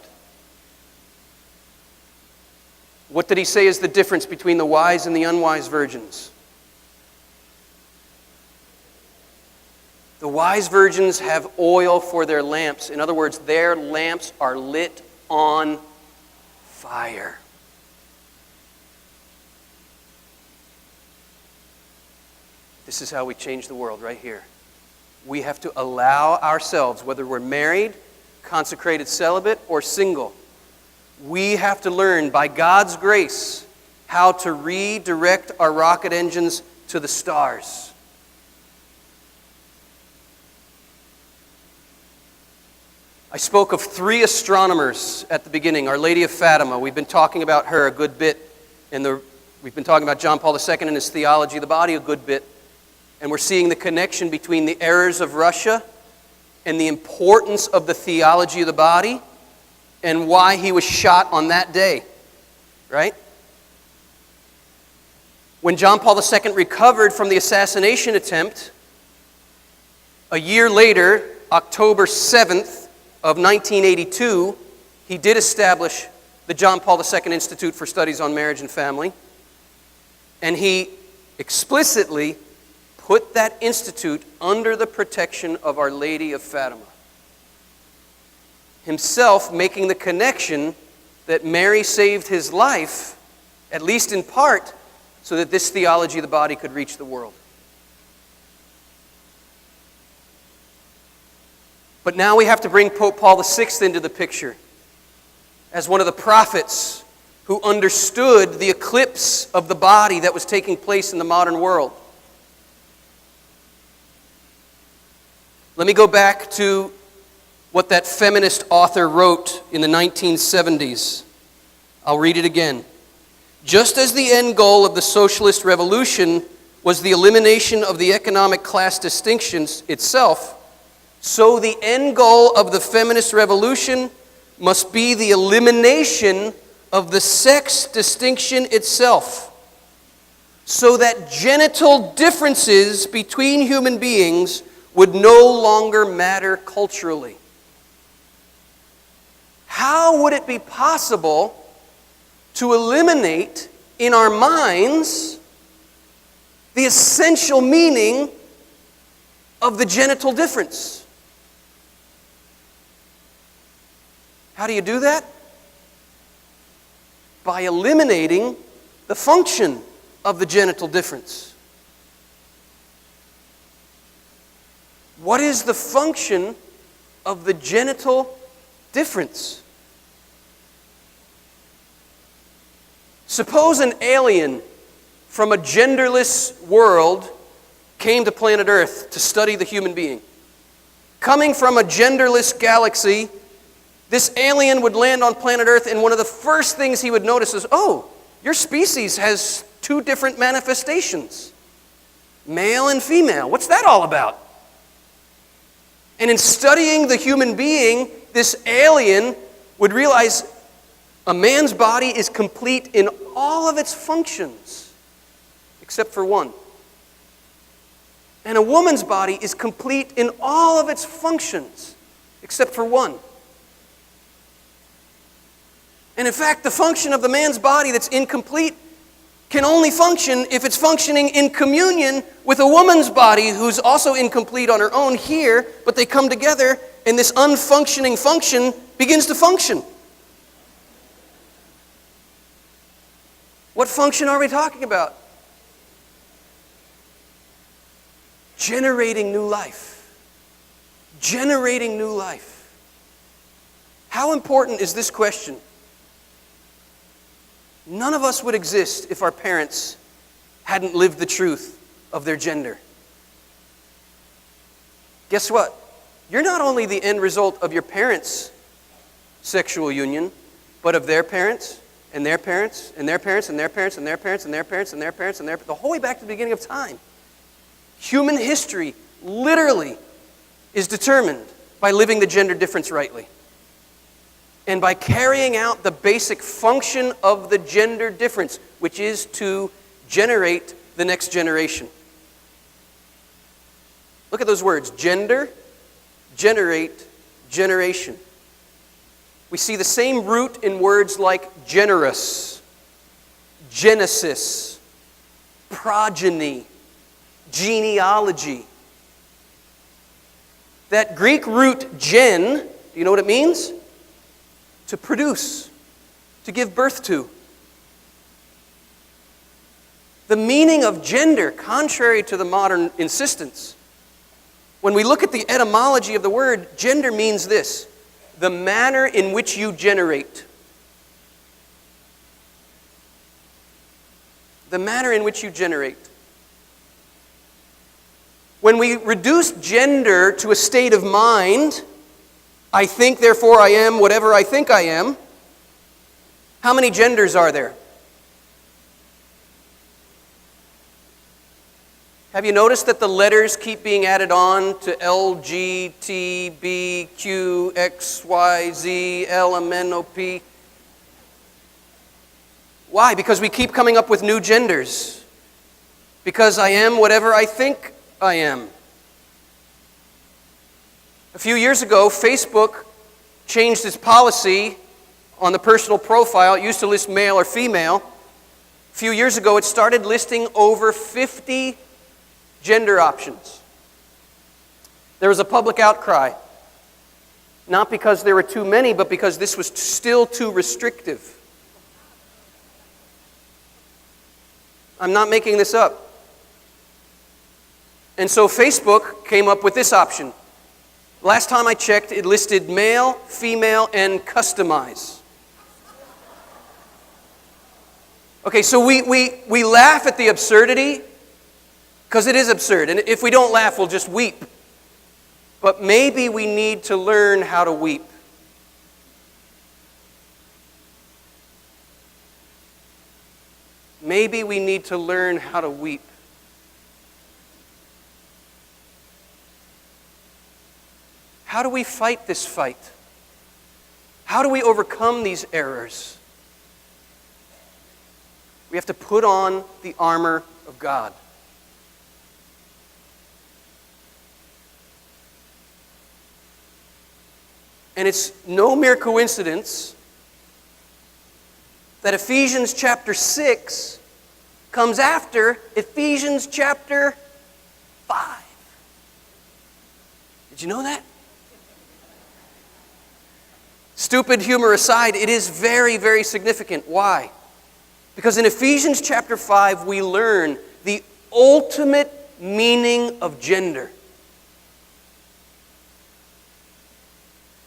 What did he say is the difference between the wise and the unwise virgins? The wise virgins have oil for their lamps. In other words, their lamps are lit on fire. This is how we change the world, right here. We have to allow ourselves, whether we're married, consecrated celibate, or single, we have to learn by God's grace how to redirect our rocket engines to the stars. I spoke of 3 astronomers at the beginning. Our Lady of Fatima, we've been talking about her a good bit. We've been talking about John Paul II and his theology of the body a good bit. And we're seeing the connection between the errors of Russia and the importance of the theology of the body and why he was shot on that day, right? When John Paul II recovered from the assassination attempt, a year later, October 7th of 1982, he did establish the John Paul II Institute for Studies on Marriage and Family, and he explicitly put that institute under the protection of Our Lady of Fatima. Himself making the connection that Mary saved his life, at least in part, so that this theology of the body could reach the world. But now we have to bring Pope Paul VI into the picture as one of the prophets who understood the eclipse of the body that was taking place in the modern world. Let me go back to what that feminist author wrote in the 1970s. I'll read it again. Just as the end goal of the socialist revolution was the elimination of the economic class distinctions itself, so the end goal of the feminist revolution must be the elimination of the sex distinction itself, so that genital differences between human beings would no longer matter culturally. How would it be possible to eliminate in our minds the essential meaning of the genital difference? How do you do that? By eliminating the function of the genital difference. What is the function of the genital difference? Suppose an alien from a genderless world came to planet Earth to study the human being. Coming from a genderless galaxy, this alien would land on planet Earth, and one of the first things he would notice is, oh, your species has two different manifestations, male and female. What's that all about? And in studying the human being, this alien would realize a man's body is complete in all of its functions, except for one. And a woman's body is complete in all of its functions, except for one. And in fact, the function of the man's body that's incomplete can only function if it's functioning in communion with a woman's body who's also incomplete on her own here, but they come together and this unfunctioning function begins to function. What function are we talking about? Generating new life. Generating new life. How important is this question? None of us would exist if our parents hadn't lived the truth of their gender. Guess what? You're not only the end result of your parents' sexual union, but of their parents, and their parents, and their parents, and their parents, and their parents, and their parents, and their parents, and their the whole way back to the beginning of time. Human history literally is determined by living the gender difference rightly. And by carrying out the basic function of the gender difference, which is to generate the next generation. Look at those words: gender, generate, generation. We see the same root in words like generous, genesis, progeny, genealogy. That Greek root gen, do you know what it means? To produce, to give birth to. The meaning of gender, contrary to the modern insistence, when we look at the etymology of the word, gender means this: the manner in which you generate. The manner in which you generate. When we reduce gender to a state of mind, I think, therefore I am whatever I think I am, how many genders are there? Have you noticed that the letters keep being added on to L, G, T, B, Q, X, Y, Z, L, M, N, O, P? Why? Because we keep coming up with new genders. Because I am whatever I think I am. A few years ago, Facebook changed its policy on the personal profile. It used to list male or female. A few years ago, it started listing over 50 gender options. There was a public outcry, not because there were too many, but because this was still too restrictive. I'm not making this up. And so Facebook came up with this option. Last time I checked, it listed male, female, and customize. Okay, so we laugh at the absurdity, because it is absurd. And if we don't laugh, we'll just weep. But maybe we need to learn how to weep. Maybe we need to learn how to weep. How do we fight this fight? How do we overcome these errors? We have to put on the armor of God. And it's no mere coincidence that Ephesians chapter 6 comes after Ephesians chapter 5. Did you know that? Stupid humor aside, it is very, very significant. Why? Because in Ephesians chapter 5, we learn the ultimate meaning of gender.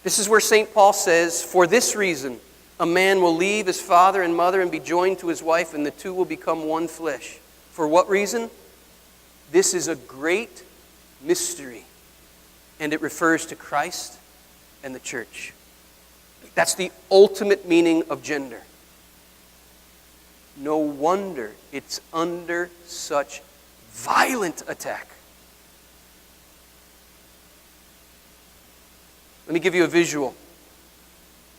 This is where St. Paul says, "For this reason, a man will leave his father and mother and be joined to his wife, and the two will become one flesh." For what reason? This is a great mystery, and it refers to Christ and the church. That's the ultimate meaning of gender. No wonder it's under such violent attack. Let me give you a visual.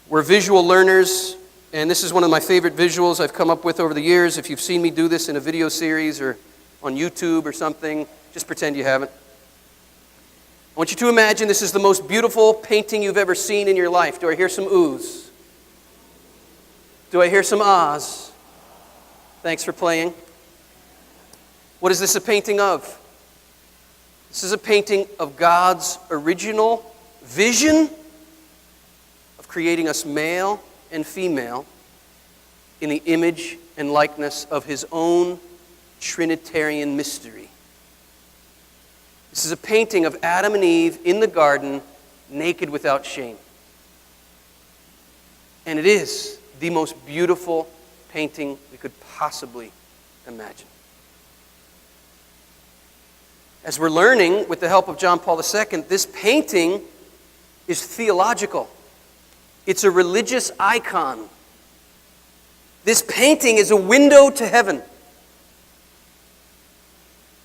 We're visual learners, and this is one of my favorite visuals I've come up with over the years. If you've seen me do this in a video series or on YouTube or something, just pretend you haven't. I want you to imagine this is the most beautiful painting you've ever seen in your life. Do I hear some oohs? Do I hear some ahs? Thanks for playing. What is this a painting of? This is a painting of God's original vision of creating us male and female in the image and likeness of His own Trinitarian mystery. This is a painting of Adam and Eve in the garden, naked without shame. And it is the most beautiful painting we could possibly imagine. As we're learning, with the help of John Paul II, this painting is theological. It's a religious icon. This painting is a window to heaven.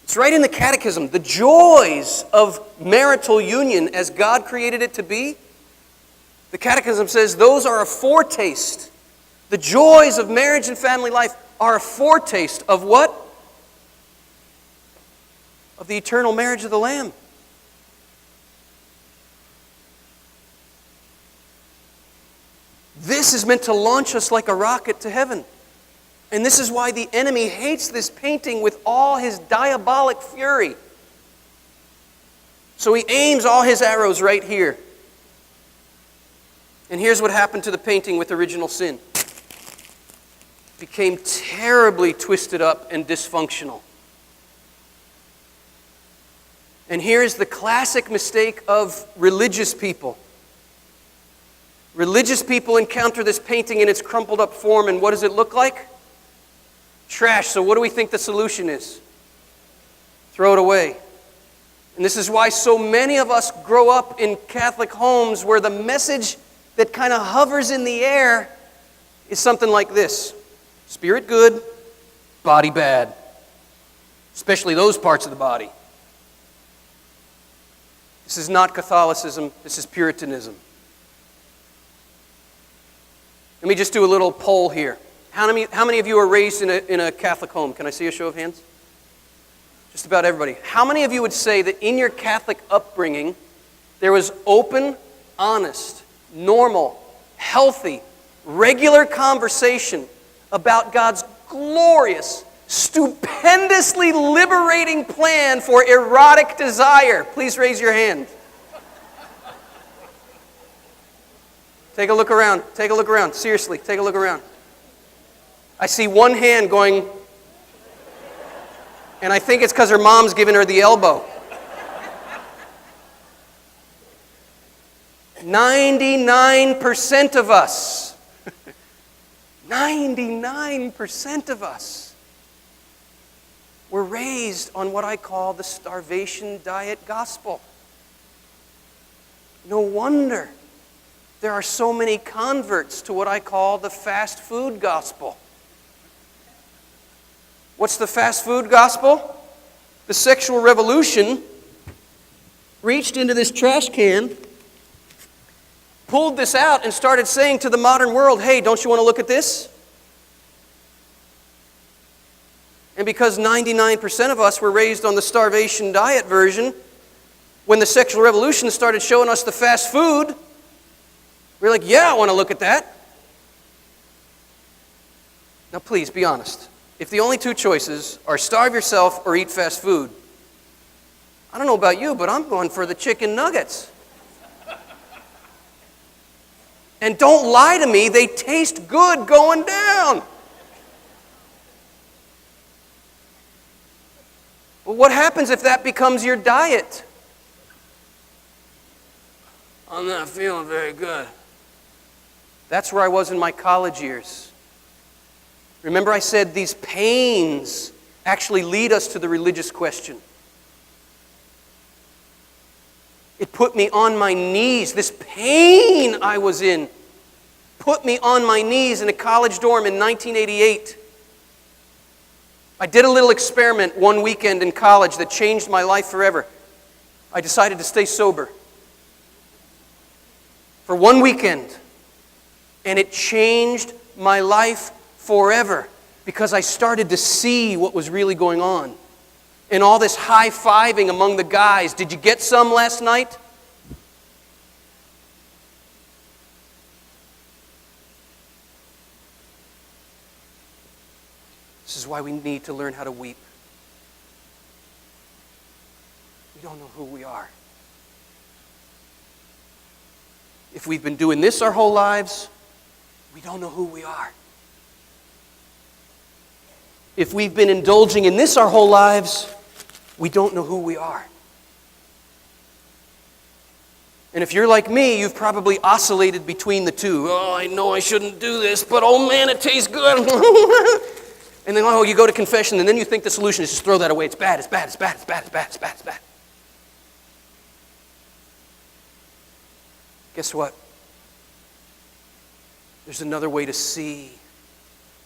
It's right in the Catechism. The joys of marital union as God created it to be. The Catechism says those are a foretaste. The joys of marriage and family life are a foretaste of what? Of the eternal marriage of the Lamb. This is meant to launch us like a rocket to heaven. And this is why the enemy hates this painting with all his diabolic fury. So he aims all his arrows right here. And here's what happened to the painting with original sin. It became terribly twisted up and dysfunctional. And here's the classic mistake of religious people. Religious people encounter this painting in its crumpled up form, and what does it look like? Trash. So what do we think the solution is? Throw it away. And this is why so many of us grow up in Catholic homes where the message that kind of hovers in the air is something like this. Spirit good, body bad. Especially those parts of the body. This is not Catholicism, this is Puritanism. Let me just do a little poll here. How many of you are raised in a Catholic home? Can I see a show of hands? Just about everybody. How many of you would say that in your Catholic upbringing, there was open, honest, normal, healthy, regular conversation about God's glorious, stupendously liberating plan for erotic desire. Please raise your hand. Take a look around. Take a look around. Seriously, take a look around. I see one hand going, and I think it's because her mom's giving her the elbow. 99% of us, 99% of us were raised on what I call the starvation diet gospel. No wonder there are so many converts to what I call the fast food gospel. What's the fast food gospel? The sexual revolution reached into this trash can, pulled this out, and started saying to the modern world, hey, don't you want to look at this? And because 99% of us were raised on the starvation diet version, when the sexual revolution started showing us the fast food, we're like, yeah, I want to look at that. Now please, be honest. If the only two choices are starve yourself or eat fast food, I don't know about you, but I'm going for the chicken nuggets. And don't lie to me, they taste good going down. But what happens if that becomes your diet? I'm not feeling very good. That's where I was in my college years. Remember I said these pains actually lead us to the religious question. It put me on my knees. This pain I was in put me on my knees in a college dorm in 1988. I did a little experiment one weekend in college that changed my life forever. I decided to stay sober for one weekend, and it changed my life forever because I started to see what was really going on. And all this high-fiving among the guys. Did you get some last night? This is why we need to learn how to weep. We don't know who we are. If we've been doing this our whole lives, we don't know who we are. If we've been indulging in this our whole lives, we don't know who we are. And if you're like me, you've probably oscillated between the two. Oh, I know I shouldn't do this, but oh man, it tastes good. And then, oh, you go to confession, and then you think the solution is just throw that away. It's bad, it's bad, it's bad, it's bad, it's bad, it's bad, it's bad. Guess what? There's another way to see.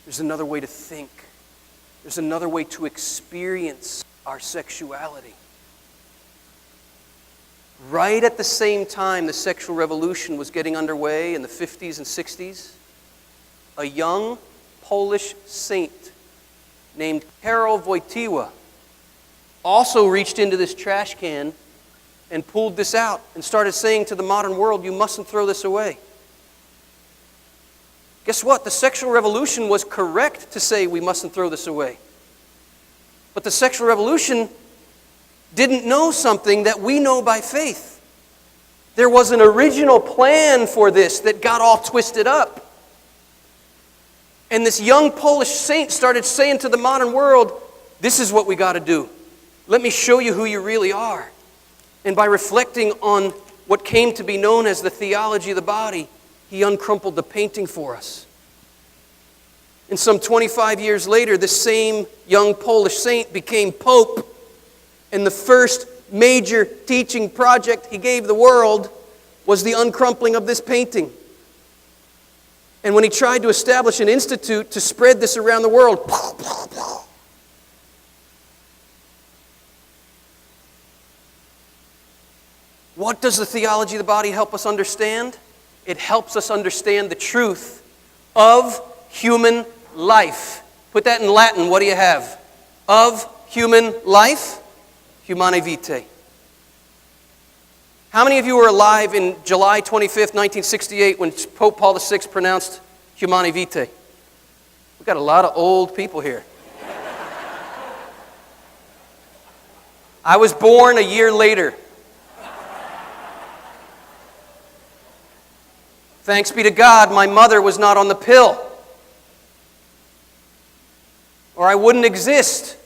There's another way to think. There's another way to experience our sexuality. Right at the same time the sexual revolution was getting underway in the 50s and 60s, a young Polish saint named Karol Wojtyła also reached into this trash can and pulled this out and started saying to the modern world, you mustn't throw this away. Guess what? The sexual revolution was correct to say we mustn't throw this away. But the sexual revolution didn't know something that we know by faith. There was an original plan for this that got all twisted up. And this young Polish saint started saying to the modern world, this is what we got to do. Let me show you who you really are. And by reflecting on what came to be known as the theology of the body, he uncrumpled the painting for us. And some 25 years later, this same young Polish saint became Pope. And the first major teaching project he gave the world was the uncrumpling of this painting. And when he tried to establish an institute to spread this around the world, what does the theology of the body help us understand? It helps us understand the truth of human life. Put that in Latin, what do you have? Of human life, humane vitae. How many of you were alive in July 25th, 1968 when Pope Paul VI pronounced humane vitae? We've got a lot of old people here. I was born a year later. Thanks be to God, my mother was not on the pill, or I wouldn't exist.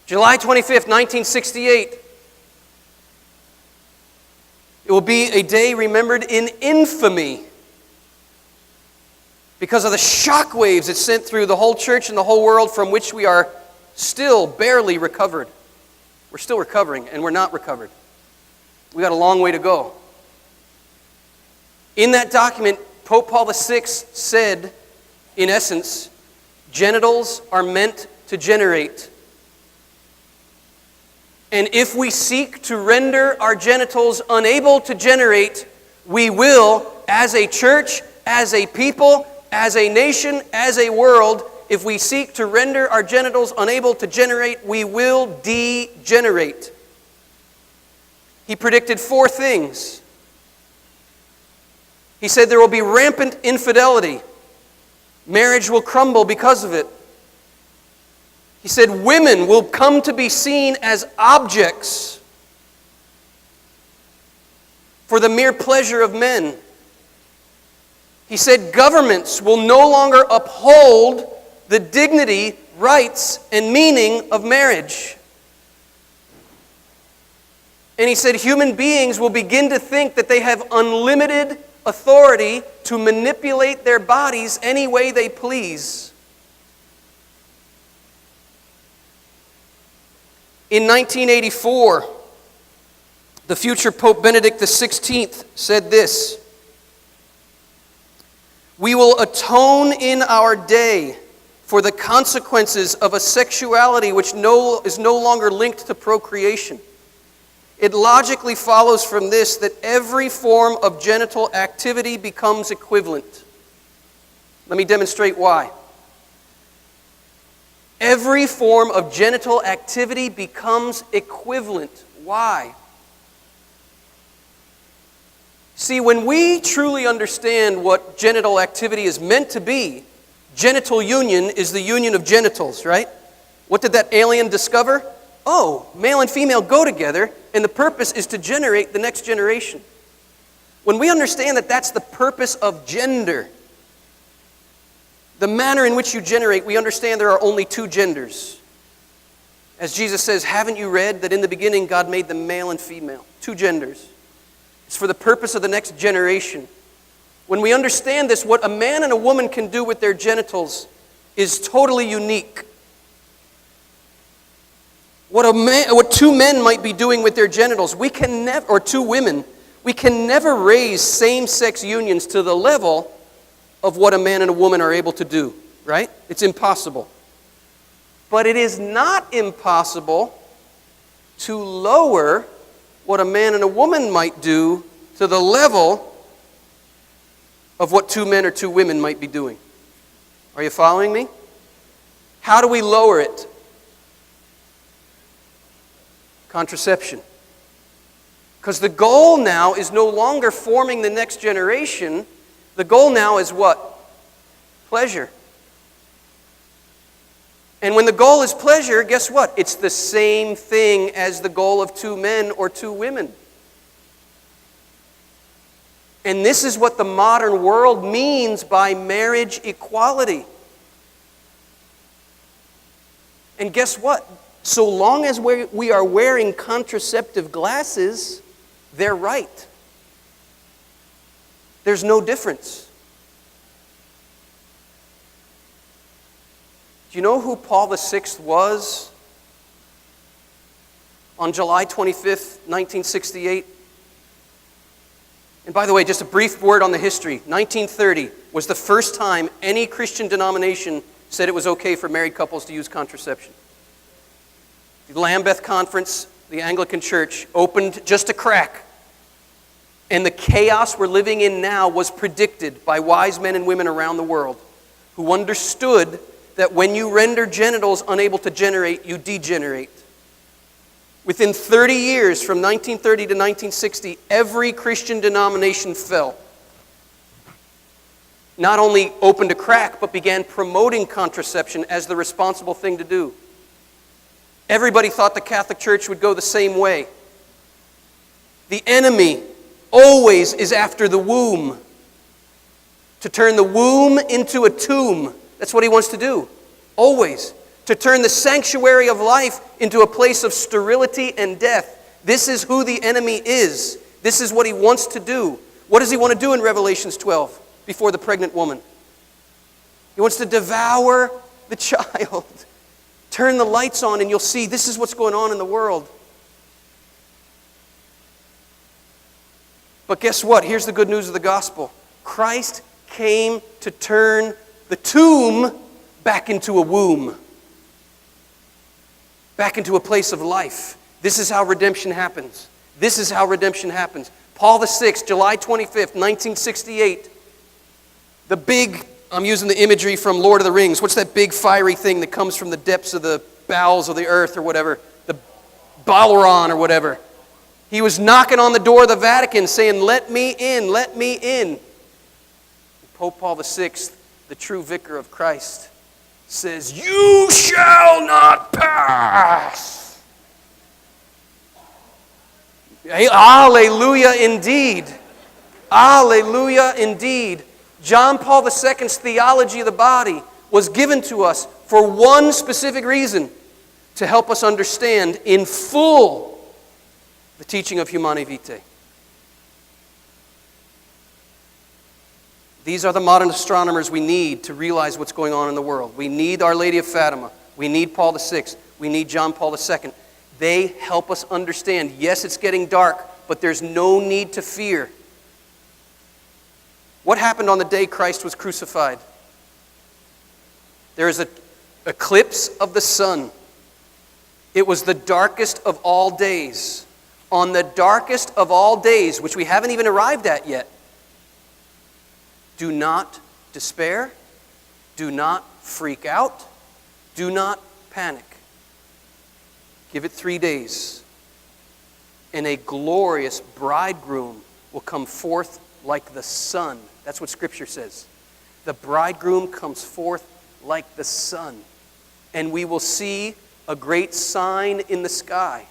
July 25th, 1968. It will be a day remembered in infamy because of the shockwaves it sent through the whole church and the whole world, from which we are still barely recovered. We're still recovering, and we're not recovered. We got a long way to go. In that document, Pope Paul VI said, in essence, genitals are meant to generate. And if we seek to render our genitals unable to generate, we will, as a church, as a people, as a nation, as a world, if we seek to render our genitals unable to generate, we will degenerate. He predicted 4 things. He said there will be rampant infidelity. Marriage will crumble because of it. He said women will come to be seen as objects for the mere pleasure of men. He said governments will no longer uphold the dignity, rights, and meaning of marriage. And he said human beings will begin to think that they have unlimited authority to manipulate their bodies any way they please. In 1984, the future Pope Benedict XVI said this: "We will atone in our day for the consequences of a sexuality which is no longer linked to procreation. It logically follows from this that every form of genital activity becomes equivalent." Let me demonstrate why. Every form of genital activity becomes equivalent. Why? See, when we truly understand what genital activity is meant to be, genital union is the union of genitals, right? What did that alien discover? Oh, male and female go together, and the purpose is to generate the next generation. When we understand that that's the purpose of gender, the manner in which you generate, we understand there are only 2 genders. As Jesus says, haven't you read that in the beginning God made them male and female? 2 genders. It's for the purpose of the next generation. When we understand this, what a man and a woman can do with their genitals is totally unique. What 2 men might be doing with their genitals, we can never, or 2 women, we can never raise same-sex unions to the level of what a man and a woman are able to do, right? It's impossible. But it is not impossible to lower what a man and a woman might do to the level of what 2 men or 2 women might be doing. Are you following me? How do we lower it? Contraception. Because the goal now is no longer forming the next generation. The goal now is what? Pleasure. And when the goal is pleasure, guess what? It's the same thing as the goal of 2 men or 2 women. And this is what the modern world means by marriage equality. And guess what? So long as we are wearing contraceptive glasses, they're right. There's no difference. Do you know who Paul VI was on July 25th, 1968? And by the way, just a brief word on the history. 1930 was the first time any Christian denomination said it was okay for married couples to use contraception. The Lambeth Conference, the Anglican Church, opened just a crack. And the chaos we're living in now was predicted by wise men and women around the world who understood that when you render genitals unable to generate, you degenerate. Within 30 years, from 1930 to 1960, every Christian denomination fell. Not only opened a crack, but began promoting contraception as the responsible thing to do. Everybody thought the Catholic Church would go the same way. The enemy always is after the womb. To turn the womb into a tomb. That's what he wants to do. Always. To turn the sanctuary of life into a place of sterility and death. This is who the enemy is. This is what he wants to do. What does he want to do in Revelations 12 before the pregnant woman? He wants to devour the child. Turn the lights on and you'll see this is what's going on in the world. But guess what? Here's the good news of the gospel. Christ came to turn the tomb back into a womb. Back into a place of life. This is how redemption happens. This is how redemption happens. Paul VI, July 25th, 1968. The big, I'm using the imagery from Lord of the Rings. What's that big fiery thing that comes from the depths of the bowels of the earth or whatever? The Balron or whatever. He was knocking on the door of the Vatican saying, "Let me in, let me in." Pope Paul VI, the true vicar of Christ, says, "You shall not pass." Hallelujah indeed. Hallelujah indeed. John Paul II's theology of the body was given to us for one specific reason, to help us understand in full the teaching of Humanae Vitae. These are the modern astronomers we need to realize what's going on in the world. We need Our Lady of Fatima. We need Paul VI. We need John Paul II. They help us understand, yes, it's getting dark, but there's no need to fear. What happened on the day Christ was crucified? There is an eclipse of the sun. It was the darkest of all days. On the darkest of all days, which we haven't even arrived at yet, do not despair. Do not freak out. Do not panic. Give it 3 days, and a glorious bridegroom will come forth like the sun. That's what Scripture says. The bridegroom comes forth like the sun, and we will see a great sign in the sky,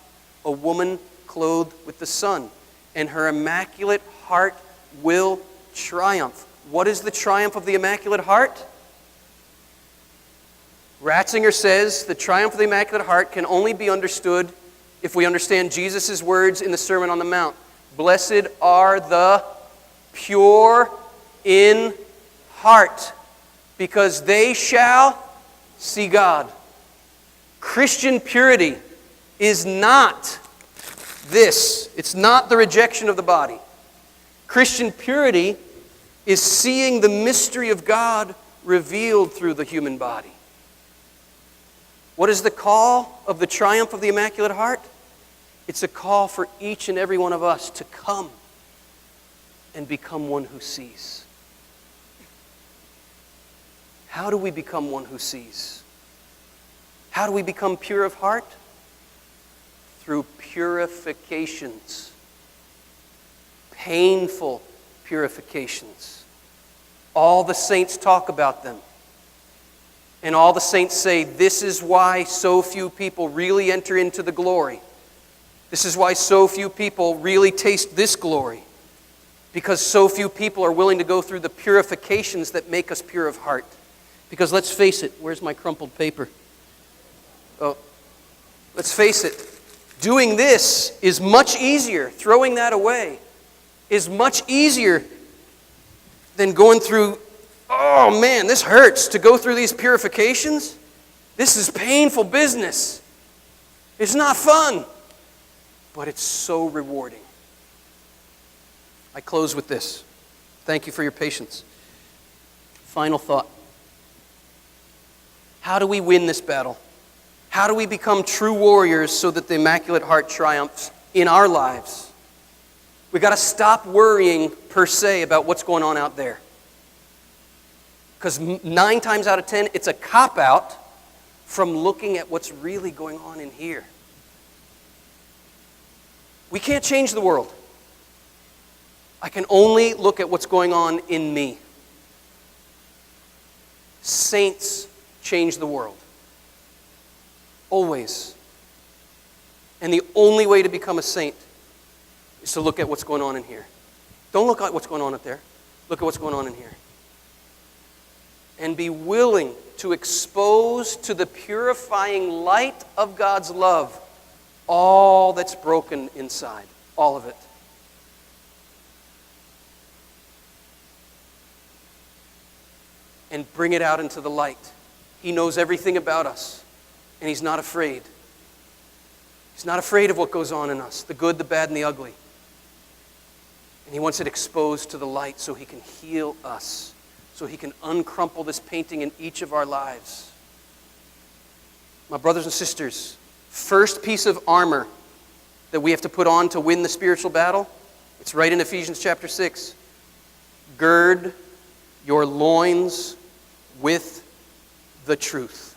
a woman clothed with the sun, and her immaculate heart will triumph. What is the triumph of the Immaculate Heart? Ratzinger says the triumph of the Immaculate Heart can only be understood if we understand Jesus' words in the Sermon on the Mount. Blessed are the pure in heart, because they shall see God. Christian purity is not this. It's not the rejection of the body. Christian purity is seeing the mystery of God revealed through the human body. What is the call of the triumph of the Immaculate Heart? It's a call for each and every one of us to come and become one who sees. How do we become one who sees? How do we become pure of heart? Through purifications. Painful purifications. All the saints talk about them. And all the saints say, this is why so few people really enter into the glory. This is why so few people really taste this glory. Because so few people are willing to go through the purifications that make us pure of heart. Because let's face it, where's my crumpled paper? Oh, let's face it. Doing this is much easier. Throwing that away is much easier than going through, oh man, this hurts to go through these purifications. This is painful business. It's not fun, but it's so rewarding. I close with this. Thank you for your patience. Final thought. How do we win this battle? How do we become true warriors so that the Immaculate Heart triumphs in our lives? We've got to stop worrying, per se, about what's going on out there. Because 9 times out of 10, it's a cop-out from looking at what's really going on in here. We can't change the world. I can only look at what's going on in me. Saints change the world. Always. And the only way to become a saint is to look at what's going on in here. Don't look at what's going on up there. Look at what's going on in here. And be willing to expose to the purifying light of God's love all that's broken inside. All of it. And bring it out into the light. He knows everything about us. And He's not afraid. He's not afraid of what goes on in us. The good, the bad, and the ugly. And He wants it exposed to the light so He can heal us. So He can uncrumple this painting in each of our lives. My brothers and sisters, first piece of armor that we have to put on to win the spiritual battle, it's right in Ephesians chapter 6. Gird your loins with the truth.